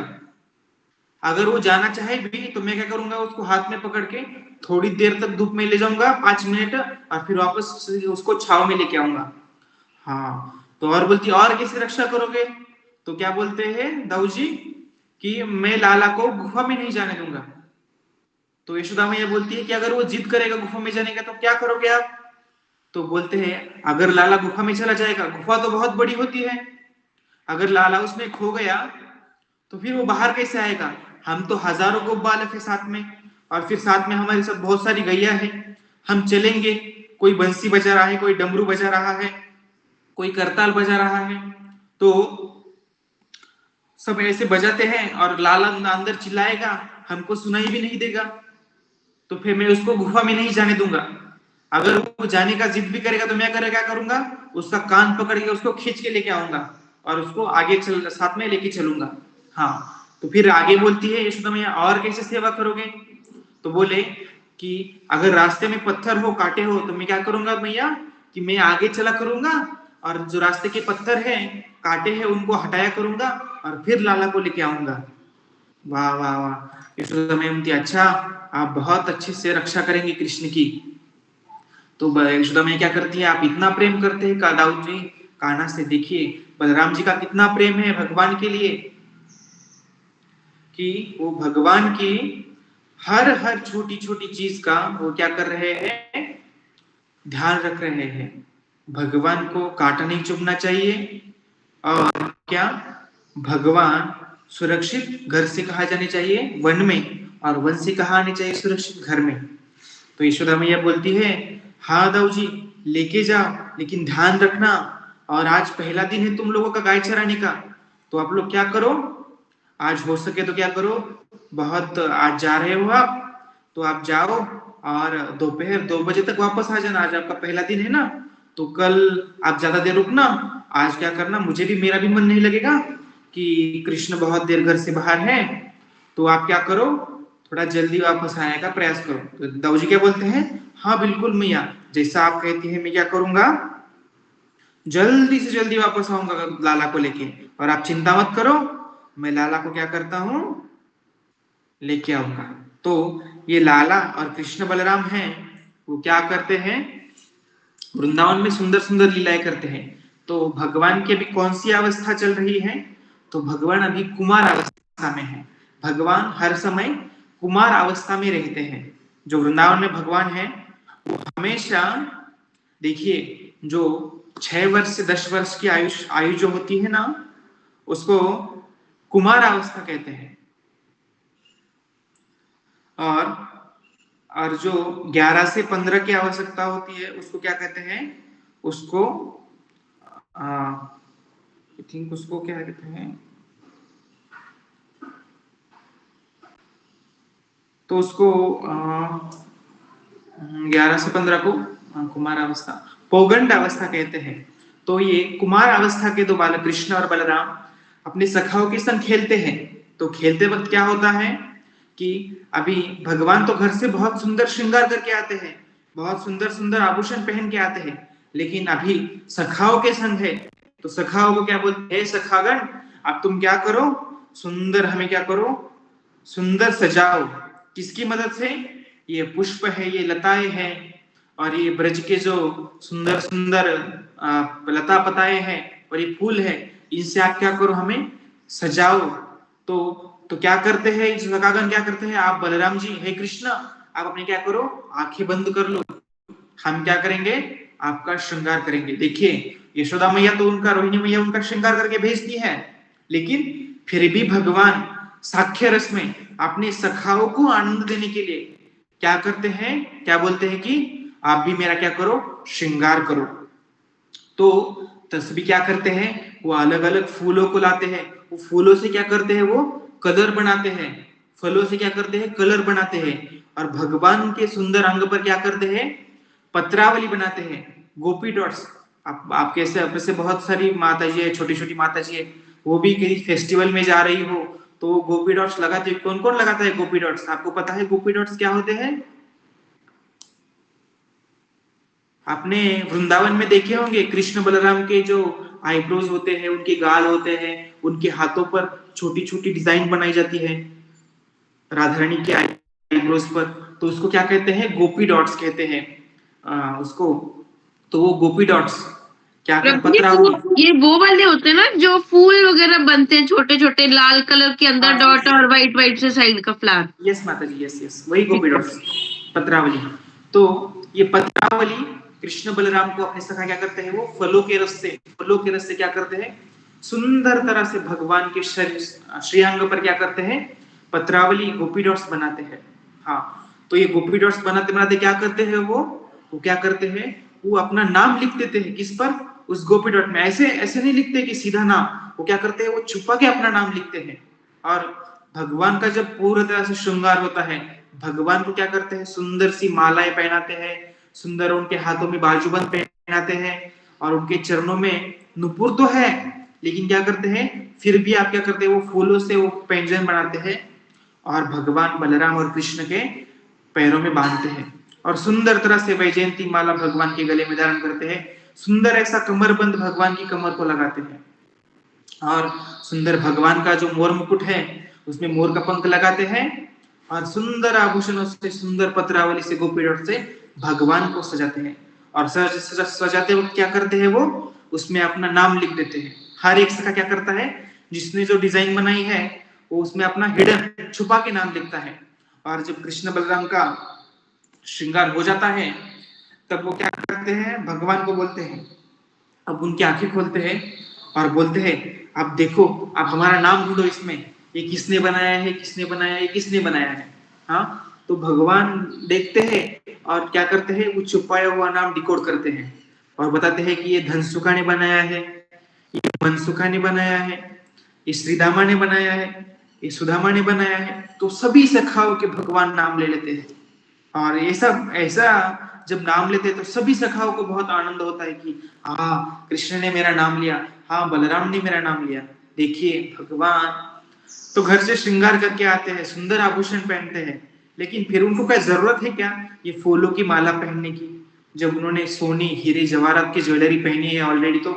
अगर वो जाना चाहे भी तो मैं क्या करूंगा, उसको हाथ में पकड़ के थोड़ी देर तक धूप में ले जाऊंगा, 5 मिनट, और फिर वापस उसको छाव में लेके आऊंगा। हाँ, तो और बोलती और कैसे रक्षा करोगे? तो क्या बोलते हैं दाऊ जी कि मैं लाला को गुफा में नहीं जाने दूंगा। तो यशोदा मैया बोलती है कि अगर वो जिद करेगा गुफा में जाने का तो क्या करोगे आप? तो बोलते हैं अगर लाला गुफा में चला जाएगा, गुफा तो बहुत बड़ी होती है, अगर लाला उसमें खो गया तो फिर वो बाहर कैसे आएगा? हम तो हजारों को बालक है साथ में, और फिर साथ में हमारे साथ बहुत सारी गैया है। हम चलेंगे, कोई बंसी बजा रहा है, कोई डमरू बजा रहा है, कोई करताल बजा रहा है, तो सब ऐसे बजाते हैं और लाला अंदर चिल्लाएगा, हमको सुनाई भी नहीं देगा, तो फिर मैं उसको गुफा में नहीं जाने दूंगा। अगर वो जाने का जिद भी करेगा तो मैं क्या करूंगा, उसका कान पकड़ के उसको खींच के लेके आऊंगा और उसको आगे साथ में लेके चलूंगा। हाँ, तो फिर आगे बोलती है यशोदा मैया, और कैसे सेवा करोगे? तो बोले कि अगर रास्ते में पत्थर हो, कांटे हो, तो मैं क्या करूंगा मैया कि मैं आगे चला करूंगा और जो रास्ते के पत्थर हैं, कांटे हैं, उनको हटाया करूंगा और फिर लाला को लेके आऊंगा। वाह वाह वाह, यशोदा मैया बोलती अच्छा, आप बहुत अच्छे से रक्षा करेंगे कृष्ण की। तो यशोदा मैया क्या करती है, आप इतना प्रेम करते हैं दाऊद जी, कान्हा से देखिए बलराम जी का कितना प्रेम है भगवान के लिए कि वो भगवान की हर हर छोटी छोटी चीज का वो क्या कर रहे हैं, ध्यान रख रहे हैं। भगवान को कांटा नहीं चुभना चाहिए और क्या भगवान सुरक्षित घर से कहा जाने चाहिए वन में, और वन से कहा आने चाहिए सुरक्षित घर में। तो यशोदा मैया बोलती है हाँ दाऊ जी लेके जाओ, लेकिन ध्यान रखना, और आज पहला दिन है तुम लोगों का गाय चराने का, तो आप लोग क्या करो, आज हो सके तो क्या करो, बहुत आज जा रहे हो आप तो आप जाओ और दोपहर 2 बजे तक वापस आ जाना, आज आपका पहला दिन है ना, तो कल आप ज्यादा देर रुकना, आज क्या करना, मुझे भी मेरा भी मन नहीं लगेगा कि कृष्ण बहुत देर घर से बाहर है, तो आप क्या करो थोड़ा जल्दी वापस आने का प्रयास करो। तो दाऊ जी क्या बोलते हैं, हाँ बिल्कुल मैया, जैसा आप कहती है मैं क्या करूंगा, जल्दी से जल्दी वापस आऊंगा लाला को लेके, और आप चिंता मत करो, मैं लाला को क्या करता हूँ लेके आऊंगा। तो ये लाला और कृष्ण बलराम हैं, वो क्या करते हैं, वृंदावन में सुंदर सुंदर लीलाएं करते हैं। तो भगवान की अभी कौन सी अवस्था चल रही है, तो भगवान अभी कुमार अवस्था में है। भगवान हर समय कुमार अवस्था में रहते हैं। जो वृंदावन में भगवान है वो हमेशा देखिए, जो 6 वर्ष से 10 वर्ष की आयु जो होती है ना, उसको कुमार अवस्था कहते हैं, और जो 11 से 15 की आवश्यकता होती है उसको क्या कहते हैं, उसको आई थिंक उसको क्या कहते हैं, तो उसको 11 से 15 को कुमार अवस्था, पौगंड अवस्था कहते हैं। तो ये कुमार अवस्था के दो बालक कृष्ण और बलराम अपने सखाओं के संग खेलते हैं। तो खेलते वक्त क्या होता है कि अभी भगवान तो घर से बहुत सुंदर श्रृंगार करके आते हैं, बहुत सुंदर सुंदर आभूषण पहन के आते हैं, लेकिन अभी सखाओं के संग है, तो सखाओं को क्या बोलते हैं, सखागण अब तुम क्या करो, सुंदर हमें क्या करो, सुंदर सजाओ। किसकी मदद से, ये पुष्प है, ये लताएं हैं, और ये ब्रज के जो सुंदर सुंदर लता पताएं हैं और ये फूल है, इनसे आप क्या करो, हमें सजाओ। तो क्या करते हैं सखागण, क्या करते हैं, आप बलराम जी, हे कृष्ण आप अपने क्या करो, आंखें बंद कर लो, हम क्या करेंगे, आपका श्रृंगार करेंगे। देखिए यशोदा मैया तो उनका, रोहिणी मैया उनका श्रृंगार करके भेजती है, लेकिन फिर भी भगवान साख्य रस में अपने सखाओं को आनंद देने के लिए क्या करते हैं, क्या बोलते हैं कि आप भी मेरा क्या करो, श्रृंगार करो। तो तस्वी क्या करते हैं, वो अलग अलग फूलों को लाते हैं, वो फूलों से क्या करते हैं, वो कलर बनाते हैं, फलों से क्या करते हैं, कलर बनाते हैं, और भगवान के सुंदर अंग पर क्या करते हैं, पत्रावली बनाते हैं, गोपी डॉट्स। आपके ऐसे बहुत सारी माता जी है, छोटी छोटी माता जी है, वो भी कहीं फेस्टिवल में जा रही हो तो गोपी डॉट्स लगाते हैं। कौन कौन लगाता है गोपी डॉट्स, आपको पता है गोपी डॉट्स क्या होते हैं, आपने वृंदावन में देखे होंगे कृष्ण बलराम के जो आईब्रोज होते हैं, उनके गाल होते हैं, उनके हाथों पर छोटी छोटी डिजाइन बनाई जाती है राधा रानी के आईब्रोज पर, तो उसको क्या कहते हैं, गोपी डॉट्स कहते हैं उसको। तो वो गोपी डॉट्स क्या ये वो वाले होते हैं ना जो फूल वगैरह बनते हैं छोटे छोटे लाल कलर के अंदर डॉट और व्हाइट व्हाइट से साइड का फ्लावर। यस माता जी, यस यस, वही गोपी डॉट्स, पत्रावली। तो ये पत्रावली कृष्ण बलराम को अपने सखा क्या करते हैं, वो फलों के रस से क्या करते हैं, सुंदर तरह से भगवान के श्रीअंग पर क्या करते हैं, पत्रावली गोपी डॉट्स बनाते हैं। हाँ, तो ये गोपी डॉट्स बनाते बनाते क्या करते हैं, वो क्या करते हैं, वो अपना नाम लिख देते हैं, किस पर, उस गोपी डॉट में। ऐसे ऐसे नहीं लिखते कि सीधा नाम, वो क्या करते हैं, वो छुपा के अपना नाम लिखते हैं। और भगवान का जब पूरी तरह से श्रृंगार होता है, भगवान को क्या करते हैं, सुंदर सी मालाएं पहनाते हैं, सुंदर उनके हाथों में बाजूबंद पहनाते हैं, और उनके चरणों में नुपुर तो है, लेकिन क्या करते हैं, फिर भी आप क्या करते हैं, वो फूलों से वो पैंजन बनाते हैं और भगवान बलराम और कृष्ण के पैरों में बांधते हैं, और सुंदर तरह से वैजयंती माला भगवान के गले में धारण करते हैं, सुंदर ऐसा कमरबंद भगवान की कमर को लगाते हैं, और सुंदर भगवान का जो मोर मुकुट है उसमें मोर का पंख लगाते हैं, और सुंदर आभूषणों से, सुंदर पत्रावली से, गोपी डॉट से भगवान को सजाते हैं। और सजाते वक्त क्या करते हैं, वो उसमें अपना नाम लिख देते हैं। हर एक का क्या करता है, जिसने जो डिजाइन बनाई है वो उसमें अपना हिडन छुपा के नाम लिखता है। और जब कृष्ण बलराम का श्रृंगार हो जाता है तब वो क्या करते हैं, भगवान को बोलते हैं, अब उनकी आंखें खोलते हैं और बोलते हैं, आप देखो, आप हमारा नाम ढूंढो इसमें, ये किसने बनाया है, किसने बनाया है, किसने बनाया है। हाँ, तो भगवान देखते हैं और क्या करते हैं, वो छुपाया हुआ नाम डिकोड करते हैं और बताते हैं कि ये धनसुखा ने बनाया है, ये मनसुखा ने बनाया है, ये श्रीदामा ने बनाया है, ये सुदामा ने बनाया है। तो सभी सखाओं के भगवान नाम ले लेते हैं और ये सब ऐसा जब नाम लेते हैं तो सभी सखाओं को बहुत आनंद होता है कि हाँ, कृष्ण ने मेरा नाम लिया, हाँ, बलराम ने मेरा नाम लिया। देखिए भगवान तो घर से श्रृंगार करके आते हैं, सुंदर आभूषण पहनते हैं, लेकिन फिर उनको क्या जरूरत है क्या ये फूलों की माला पहनने की, जब उन्होंने सोने हीरे जवाहरात की ज्वेलरी पहनी है ऑलरेडी। तो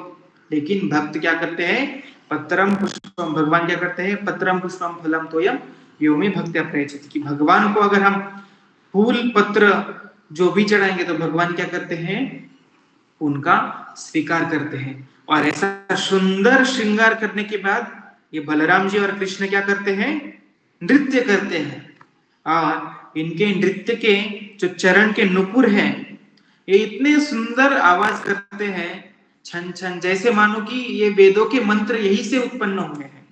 लेकिन भक्त क्या करते हैं, पत्रम पुष्पम, भगवान क्या करते हैं, पत्रम पुष्पम फलम तोयम यो में भक्त्या प्रयच्छति, कि भगवान को अगर हम फूल पत्र जो भी चढ़ाएंगे तो भगवान क्या करते हैं, उनका स्वीकार करते हैं। और ऐसा सुंदर श्रृंगार करने के बाद ये बलराम जी और कृष्ण क्या करते हैं, नृत्य करते हैं। और इनके नृत्य के जो चरण के नुपुर हैं, ये इतने सुंदर आवाज करते हैं, छन छन, जैसे मानो कि ये वेदों के मंत्र यही से उत्पन्न हुए हैं।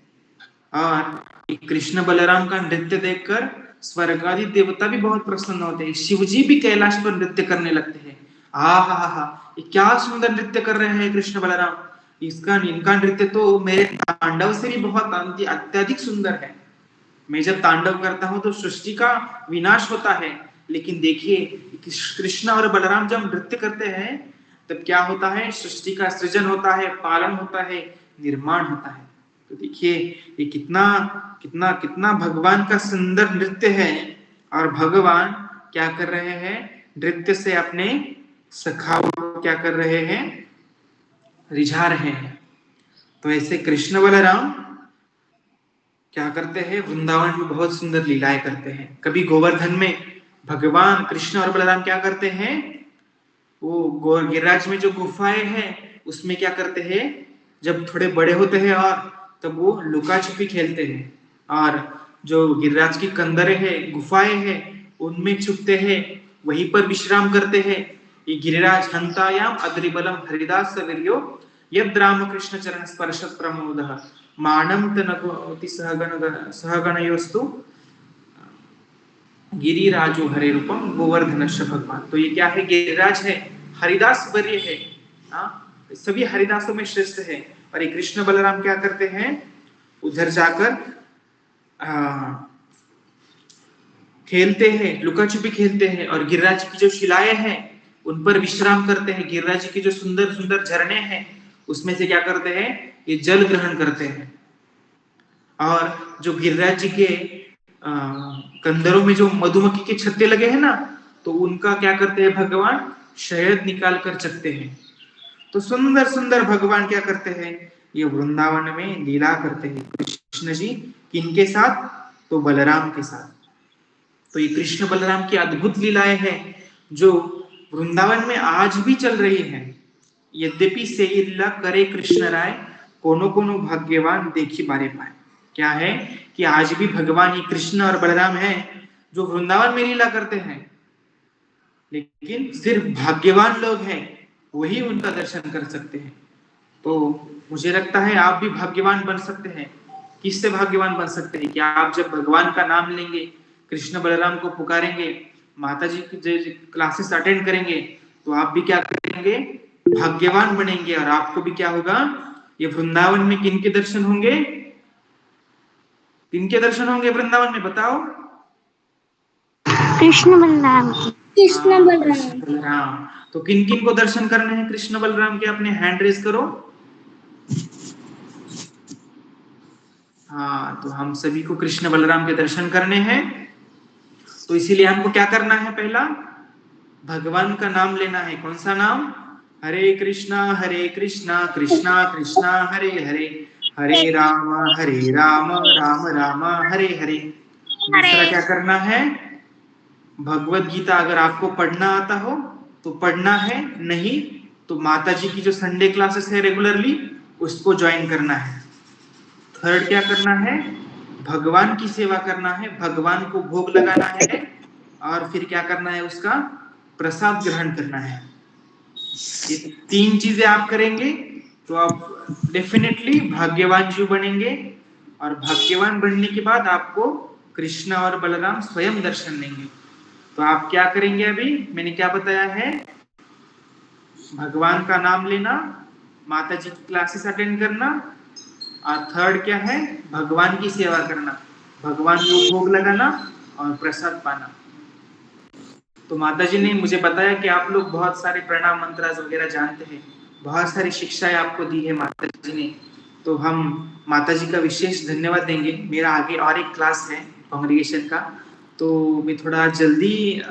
और कृष्ण बलराम का नृत्य देखकर स्वर्ग आदि देवता भी बहुत प्रसन्न होते हैं, शिव जी भी कैलाश पर नृत्य करने लगते हैं। हा, ये क्या सुंदर नृत्य कर रहे हैं कृष्ण बलराम, इनका नृत्य तो मेरे तांडव से भी बहुत अत्यधिक सुंदर है। मैं जब तांडव करता हूं तो सृष्टि का विनाश होता है, लेकिन देखिए कृष्ण और बलराम जब नृत्य करते हैं तब क्या होता है, सृष्टि का सृजन होता है, पालन होता है, निर्माण होता है। तो देखिए ये कितना कितना कितना भगवान का सुंदर नृत्य है। और भगवान क्या कर रहे हैं, नृत्य से अपने सखाओं को क्या कर रहे हैं, रिझा रहे हैं। तो ऐसे कृष्ण बलराम क्या करते हैं, वृंदावन में बहुत सुंदर लीलाएं करते हैं। कभी गोवर्धन में भगवान कृष्ण और बलराम क्या करते हैं, वो गिरिराज में जो गुफाएं हैं उसमें क्या करते हैं, जब थोड़े बड़े होते हैं और तब वो लुका छुपी खेलते हैं और जो गिरिराज की कंदरें हैं, गुफाएं हैं, उनमें छुपते हैं, वहीं पर विश्राम करते हैं। ये गिरिराज हंतायाम अद्रिबलम हरिदास वीर्यो यद रामकृष्ण चरण स्पर्श प्रमोदः मानम तनकोति सहगणयोस्तु गिरिराजो हरे रूपम गोवर्धन भगवान। तो ये क्या है, गिरिराज है, हरिदास वर्य है, सभी हरिदासों में श्रेष्ठ है। और ये कृष्ण बलराम क्या करते हैं, उधर जाकर खेलते हैं, लुका छुपी खेलते हैं और गिरिराज की जो शिलाएं हैं उन पर विश्राम करते हैं। गिरिराज की जो सुंदर सुंदर झरने हैं उसमें से क्या करते हैं, ये जल ग्रहण करते हैं। और जो गिरिराज जी के कंदरों में जो मधुमक्खी के छत्ते लगे हैं ना, तो उनका क्या करते हैं, भगवान शहद निकाल कर चखते हैं। तो सुंदर सुंदर भगवान क्या करते हैं, ये वृंदावन में लीला करते हैं। कृष्ण जी किनके साथ, तो बलराम के साथ। तो ये कृष्ण बलराम की अद्भुत लीलाएं हैं जो वृंदावन में आज भी चल रही है। यद्यपि से लीला करे कृष्ण राय, कोनो कोनो भाग्यवान देखी बारे पाए। क्या है कि आज भी भगवान ये कृष्ण और बलराम हैं जो वृंदावन में लीला करते हैं, लेकिन सिर्फ भाग्यवान लोग हैं वही उनका दर्शन कर सकते हैं। तो मुझे लगता है आप भी भाग्यवान बन सकते हैं। किससे भाग्यवान बन सकते हैं कि आप जब भगवान का नाम लेंगे, कृष्ण बलराम को पुकारेंगे, माता जी की क्लासेस अटेंड करेंगे, तो आप भी क्या करेंगे, भाग्यवान बनेंगे। और आपको भी क्या होगा, ये वृंदावन में किनके दर्शन होंगे, किनके दर्शन होंगे वृंदावन में, बताओ। कृष्ण बलराम की। कृष्ण बलराम। तो किन किन को दर्शन करने हैं कृष्ण बलराम के, अपने हैंड रेज करो। हाँ, तो हम सभी को कृष्ण बलराम के दर्शन करने हैं। तो इसीलिए हमको क्या करना है, पहला भगवान का नाम लेना है। कौन सा नाम, हरे कृष्णा कृष्णा कृष्णा हरे हरे, हरे राम राम राम हरे हरे। दूसरा क्या करना है, भगवत गीता अगर आपको पढ़ना आता हो तो पढ़ना है, नहीं तो माता जी की जो संडे क्लासेस है रेगुलरली उसको ज्वाइन करना है। थर्ड क्या करना है, भगवान की सेवा करना है, भगवान को भोग लगाना है और फिर क्या करना है, उसका प्रसाद ग्रहण करना है। ये 3 चीजें आप करेंगे तो आप डेफिनेटली भाग्यवान जीव बनेंगे और भाग्यवान बनने के बाद आपको कृष्ण और बलराम स्वयं दर्शन देंगे। तो आप क्या करेंगे, अभी मैंने क्या बताया है, भगवान का नाम लेना, माता जी की क्लासेस अटेंड करना और थर्ड क्या है, भगवान की सेवा करना, भगवान को भोग लगाना और प्रसाद पाना। तो माता जी ने मुझे बताया कि आप लोग बहुत सारे प्रणाम मंत्र वगैरह जानते हैं, बहुत सारी शिक्षाएं आपको दी है माता जी ने, तो हम माता जी का विशेष धन्यवाद देंगे। मेरा आगे और एक क्लास है कांग्रेगेशन का, तो मैं थोड़ा जल्दी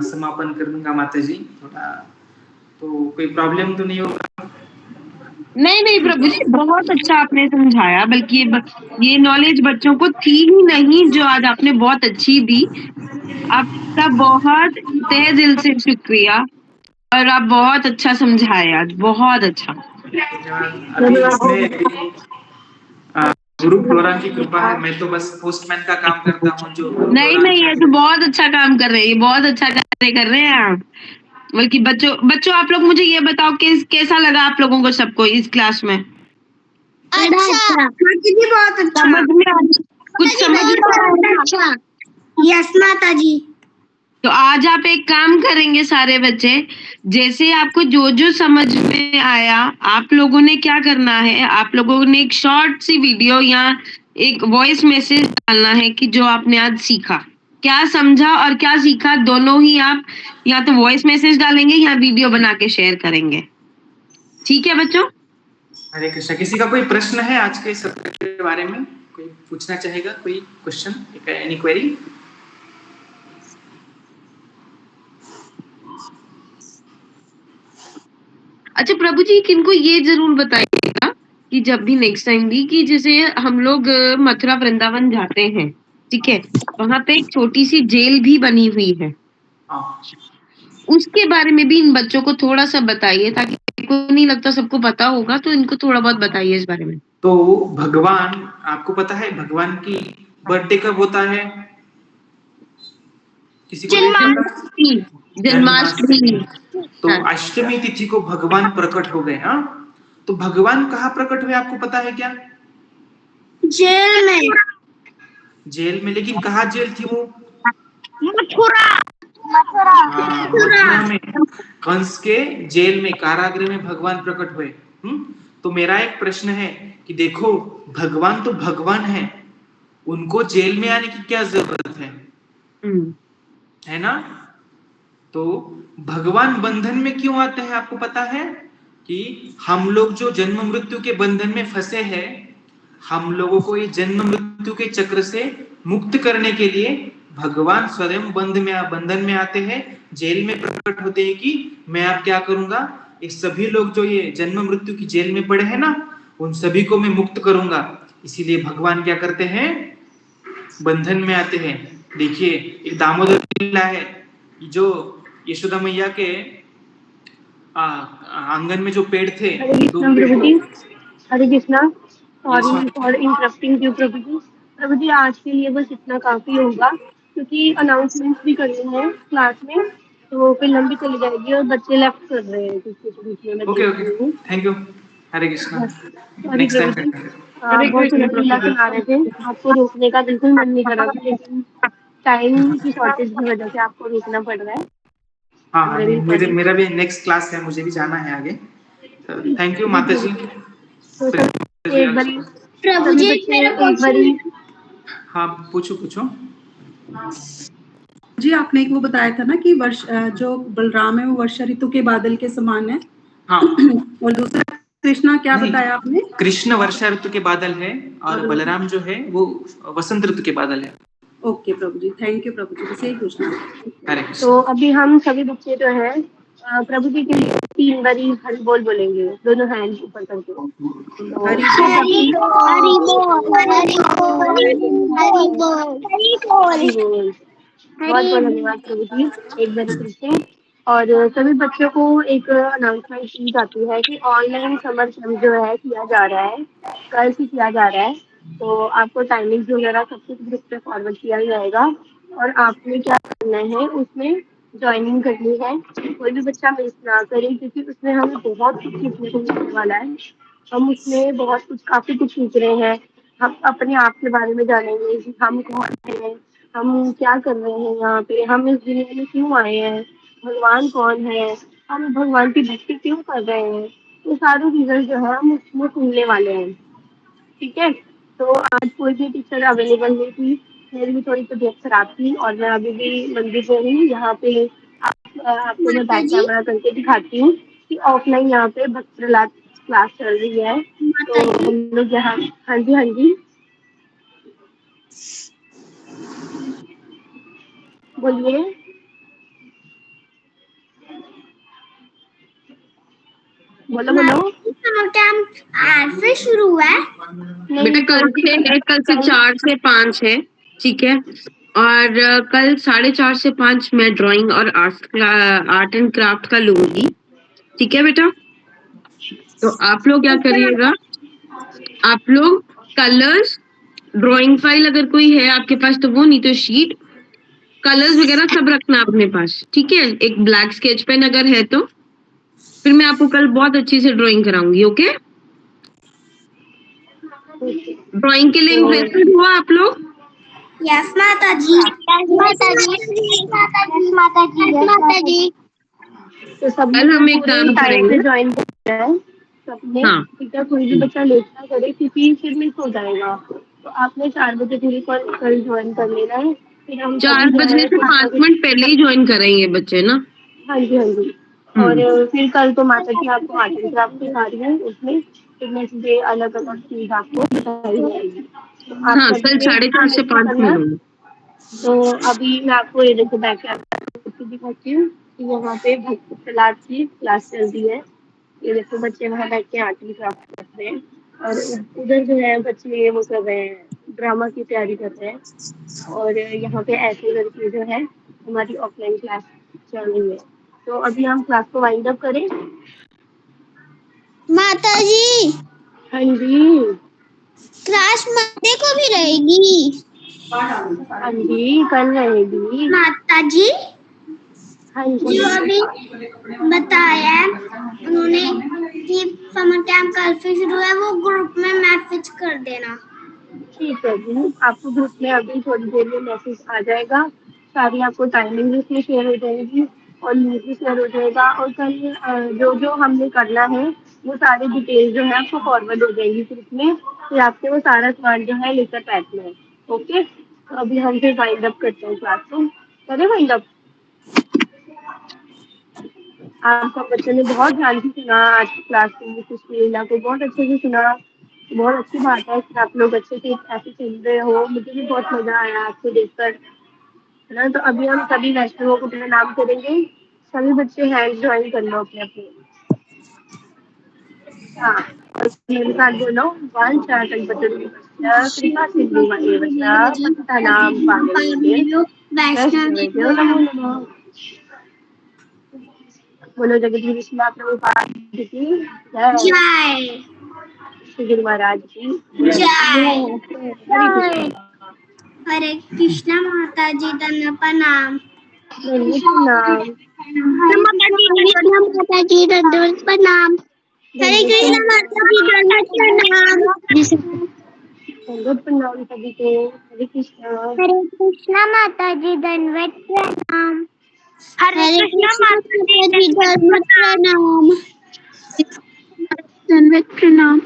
समापन करूंगा माता जी, थोड़ा तो कोई प्रॉब्लम तो नहीं होगा? नहीं नहीं प्रभु जी, बहुत अच्छा आपने समझाया, बल्कि ये नॉलेज बच्चों को थी ही नहीं जो आज आपने बहुत अच्छी दी। आपका बहुत तहे दिल से शुक्रिया और आप बहुत अच्छा समझाए आज, बहुत अच्छा। अभी इसमें गुरु फ्लोरा की कृपा है, मैं तो बस पोस्टमैन का काम करता हूँ जो नहीं नहीं, ये तो बहुत अच्छा काम कर रहे हैं, ये बहुत अच्छा कार्य कर रहे हैं आप। बल्कि बच्चों आप लोग मुझे ये बताओ कि कैसा लगा आप लोगों को सबको इस क्लास में? अच्छा, बहुत अच्छा, समझ में कुछ समझ में अच्छा। यस माता जी। तो आज आप एक काम करेंगे सारे बच्चे, जैसे आपको जो जो समझ में आया आप लोगों ने क्या करना है, आप लोगों ने एक शॉर्ट सी वीडियो या एक वॉइस मैसेज डालना है कि जो आपने आज सीखा, क्या समझा और क्या सीखा, दोनों ही आप या तो वॉइस मैसेज डालेंगे या वीडियो बना के शेयर करेंगे। ठीक है बच्चों? हरे कृष्णा। किसी का कोई प्रश्न है आज के सत्र के बारे में, कोई पूछना चाहेगा, कोई क्वेश्चन, एनी क्वेरी? अच्छा प्रभु जी, किनको ये जरूर बताइएगा कि जब भी नेक्स्ट टाइम भी, कि जैसे हम लोग मथुरा वृंदावन जाते हैं, ठीक है, वहां पे एक छोटी सी जेल भी बनी हुई है, उसके बारे में भी इन बच्चों को थोड़ा सा बताइए, ताकि इनको नहीं लगता सबको पता होगा, तो इनको थोड़ा बहुत बताइए इस बारे में। तो भगवान, आपको पता है भगवान की बर्थडे कब होता है? किसी को जन्माष्टमी, जन्माष्टमी। तो हाँ। अष्टमी तिथि को भगवान प्रकट हो गए। हाँ, तो भगवान कहाँ प्रकट हुए आपको पता है क्या? जेल में। जेल में, लेकिन कहाँ जेल थी वो? मथुरा। मथुरा में, कंस के जेल में, कारागृह में भगवान प्रकट हुए। तो मेरा एक प्रश्न है कि देखो, भगवान तो भगवान है, उनको जेल में आने की क्या जरूरत है ना? तो भगवान बंधन में क्यों आते हैं आपको पता है? कि हम लोग जो जन्म मृत्यु के बंधन में फंसे हैं, हम लोगों को ये जन्म मृत्यु के चक्र से मुक्त करने के लिए भगवान स्वयं बंधन में आते हैं, जेल में प्रकट होते हैं कि मैं अब क्या करूंगा, ये सभी लोग जो ये जन्म मृत्यु की जेल में पड़े हैं ना, उन सभी को मैं मुक्त करूंगा। इसीलिए भगवान क्या करते हैं, बंधन में आते हैं। देखिए, एक दामोदर लीला है, जो यशोदा मैया के आंगन में जो पेड़ थे, हरे दो कृष्णा पेड़। प्रभु जी, Hare Krishna. Yes, sorry for interrupting you प्रभु जी। प्रभु जी, आज के लिए बस इतना काफी होगा, क्योंकि अनाउंसमेंट्स भी करनी है क्लास में, तो फिर लंबी चली जाएगी और बच्चे लेफ्ट कर रहे हैं कुछ कुछ बीच में, मैं ओके देख ओके, रही हूँ। Thank you, Hare Krishna. Sorry next प्रभु टाइम जी, करेंगे। आप बहुत सुंदर लीला सुना रहे थे, आपको रोकने का बिल्कुल मन नहीं कर रहा था, लेकिन टाइम की शॉर्टेज की वजह से आपको रोकना पड़ रहा है। हाँ हाँ, नहीं, मुझे, सॉरी। मेरा भी नेक्स्ट क्लास है, मुझे भी जाना है आगे। थैंक यू जी माता प्रभु जी। जी, तो सब एक बारी, प्रभु सभी जी बच्चे मेरा एक बारी। हाँ, पूछो पूछो। जी आपने एक वो बताया था ना कि जो बलराम है वो वर्षा ऋतु के बादल के समान है। हाँ। और दूसरा कृष्णा क्या नहीं, बताया आपने? कृष्ण वर्षा ऋतु के बादल है और बलराम जो है वो वसंत ऋतु के बादल है। ओके प्रभु जी, थैंक यू प्रभु जी, बस यही पूछना था। हरे तो कृष्ण। अभी हम सभी बच्चे जो है प्रभु जी के लिए 3 बारी हरि बोल बोलेंगे, दोनों हैंड ऊपर करके। तो हरि हरि बोल, हरि बोल, हरि बोल, हरि बोल, हरि बोल, हरि बोल। बहुत बहुत धन्यवाद प्रभु जी। एक बारी फिर से और सभी बच्चों को एक अनाउंसमेंट की जाती है कि ऑनलाइन समर कैंप जो है किया जा रहा है, कल से किया जा रहा है। तो आपको टाइमिंग्स वगैरह सब कुछ ग्रुप पे फॉरवर्ड किया जाएगा और आपने क्या करना है उसमें ज्वाइनिंग करनी है। कोई भी बच्चा मिस ना करे क्योंकि उसमें हमें बहुत कुछ सीखने को मिलने वाला है। हम उसमें बहुत कुछ काफ़ी कुछ सीख रहे हैं। हम अपने आप के बारे में जानेंगे कि हम कौन हैं, हम क्या कर रहे हैं यहाँ पे, हम इस दुनिया में क्यों आए हैं, भगवान कौन है, हम भगवान की भक्ति क्यों कर रहे हैं। ये सारी चीज़ें जो है हम उसमें सुनने वाले हैं। ठीक है। तो आज कोई भी टीचर अवेलेबल नहीं थी, मेरी भी थोड़ी तबीयत खराब थी और मैं अभी भी मंदिर में हूँ। यहाँ पे आपको मैं माता बैक जी, कैमरा करके दिखाती हूँ कि ऑफलाइन यहाँ पे भक्त प्रहलाद क्लास चल रही है। तो माता जी, हम लोग यहाँ, हाँ जी हाँ जी बोलिए। बोलो बोलो। माता जी, समर कैंप आज से शुरू हुआ है। बेटा नहीं कल तो से है, कल से 4 से 5 है। ठीक है। और कल 4:30 से 5 मैं ड्राइंग और आर्ट एंड क्राफ्ट का लूंगी। ठीक है बेटा। तो आप लोग क्या करिएगा, आप लोग कलर्स, ड्राइंग फाइल अगर कोई है आपके पास तो वो, नहीं तो शीट, कलर्स वगैरह सब रखना अपने पास। ठीक है। एक ब्लैक स्केच पेन अगर है तो फिर मैं आपको कल बहुत अच्छी से ड्राइंग कराऊंगी। ओके। ड्राइंग के लिए तो इंटरेस्टेड हुआ आप लोग? यस माता जी, यस माता जी, यस माता जी, माता जी, यस माता जी। तो सब कल लोग हम एक पूरे काम टाइम पे करेंगे। ज्वाइन करना है सबने। हाँ। ठीक है, कोई भी बच्चा लेट ना करे क्योंकि फिर मिस हो जाएगा। तो आपने 4 बजे पूरी कल ज्वाइन कर लेना है। फिर हम सभी 4 जो बजने है से कुछ ना 5 कुछ। मिनट पहले ही ज्वाइन करेंगे बच्चे ना। हाँ जी हाँ जी। और हम्म। फिर कल तो माता जी आपको आर्ट एंड क्राफ्ट सिखा रही है, उसमें फिर नेक्स्ट डे अलग अलग चीज आपको बताई जाएगी। तो आप हाँ, सभी कल ने 4:30 से तैयारी 5 करना। मिलूंगी। तो अभी मैं आपको ये देखो बैक कैमरा दिखाती हूँ कि यहाँ पे भक्त प्रहलाद की क्लास चल रही है। ये देखो बच्चे वहाँ बैठ के आर्ट एंड क्राफ्ट कर रहे हैं और उधर जो है बच्चे वो कर रहे हैं, ड्रामा की तैयारी कर रहे हैं। और यहाँ पे ऐसे करके जो है हमारी ऑफलाइन क्लास चल रही है। तो अभी हम क्लास को वाइंड अप करें। माता जी, हाँ जी क्लास मंडे को भी रहेगी। हाँ जी कल रहेगी। माता जी, हाँ जी जो अभी बताया है उन्होंने कि समर कैंप कल से शुरू है, वो ग्रुप में मैसेज कर देना। ठीक है जी, आपको ग्रुप में अभी थोड़ी देर में मैसेज आ जाएगा। सारी आपको टाइमिंग भी उसमें शेयर हो जाएगी और लिंक भी शेयर हो जाएगा। और कल जो जो हमने करना है वो सारी डिटेल जो है आपको फॉरवर्ड हो जाएगी ग्रुप में। फिर आपको वो सारा सामान जो है लेकर बैठना है। ओके, तो अभी हम फिर वाइंड अप करते हैं क्लास को। करें वाइंड अप। आप सब बच्चों ने बहुत ध्यान से सुना आज की क्लास में, सुशीला को बहुत अच्छे से सुना। बहुत अच्छी बात है कि आप लोग अच्छे से ऐसे सुन रहे हो। मुझे भी बहुत मजा आया आपको देखकर, है ना। तो अभी हम सभी वैष्णवों को प्रणाम करेंगे। सभी बच्चे हैंड ज्वाइन कर लो अपने अपने। हाँ, और मेरे साथ बोलो, वन चार कृपा सिंधु पतितानां पावनेभ्यो वैष्णवेभ्यो नमो नमः। बोलो जगदीश प्रभुपाद की जय। जय श्री गुरु महाराज की जय। हरे कृष्ण। हरे कृष्णा माता जी, धन्य प्रणाम। धन्य प्रणाम। हरे कृष्णा माता जी, दंडवत प्रणाम। हरे धन्य कृष्णा प्रणाम। माता जी, दंडवत प्रणाम। धन्य प्रणाम सभी को। हरे कृष्णा। हरे कृष्णा माता जी, दंडवत प्रणाम। हरे कृष्णा माता जी, दंडवत प्रणाम। दंडवत प्रणाम।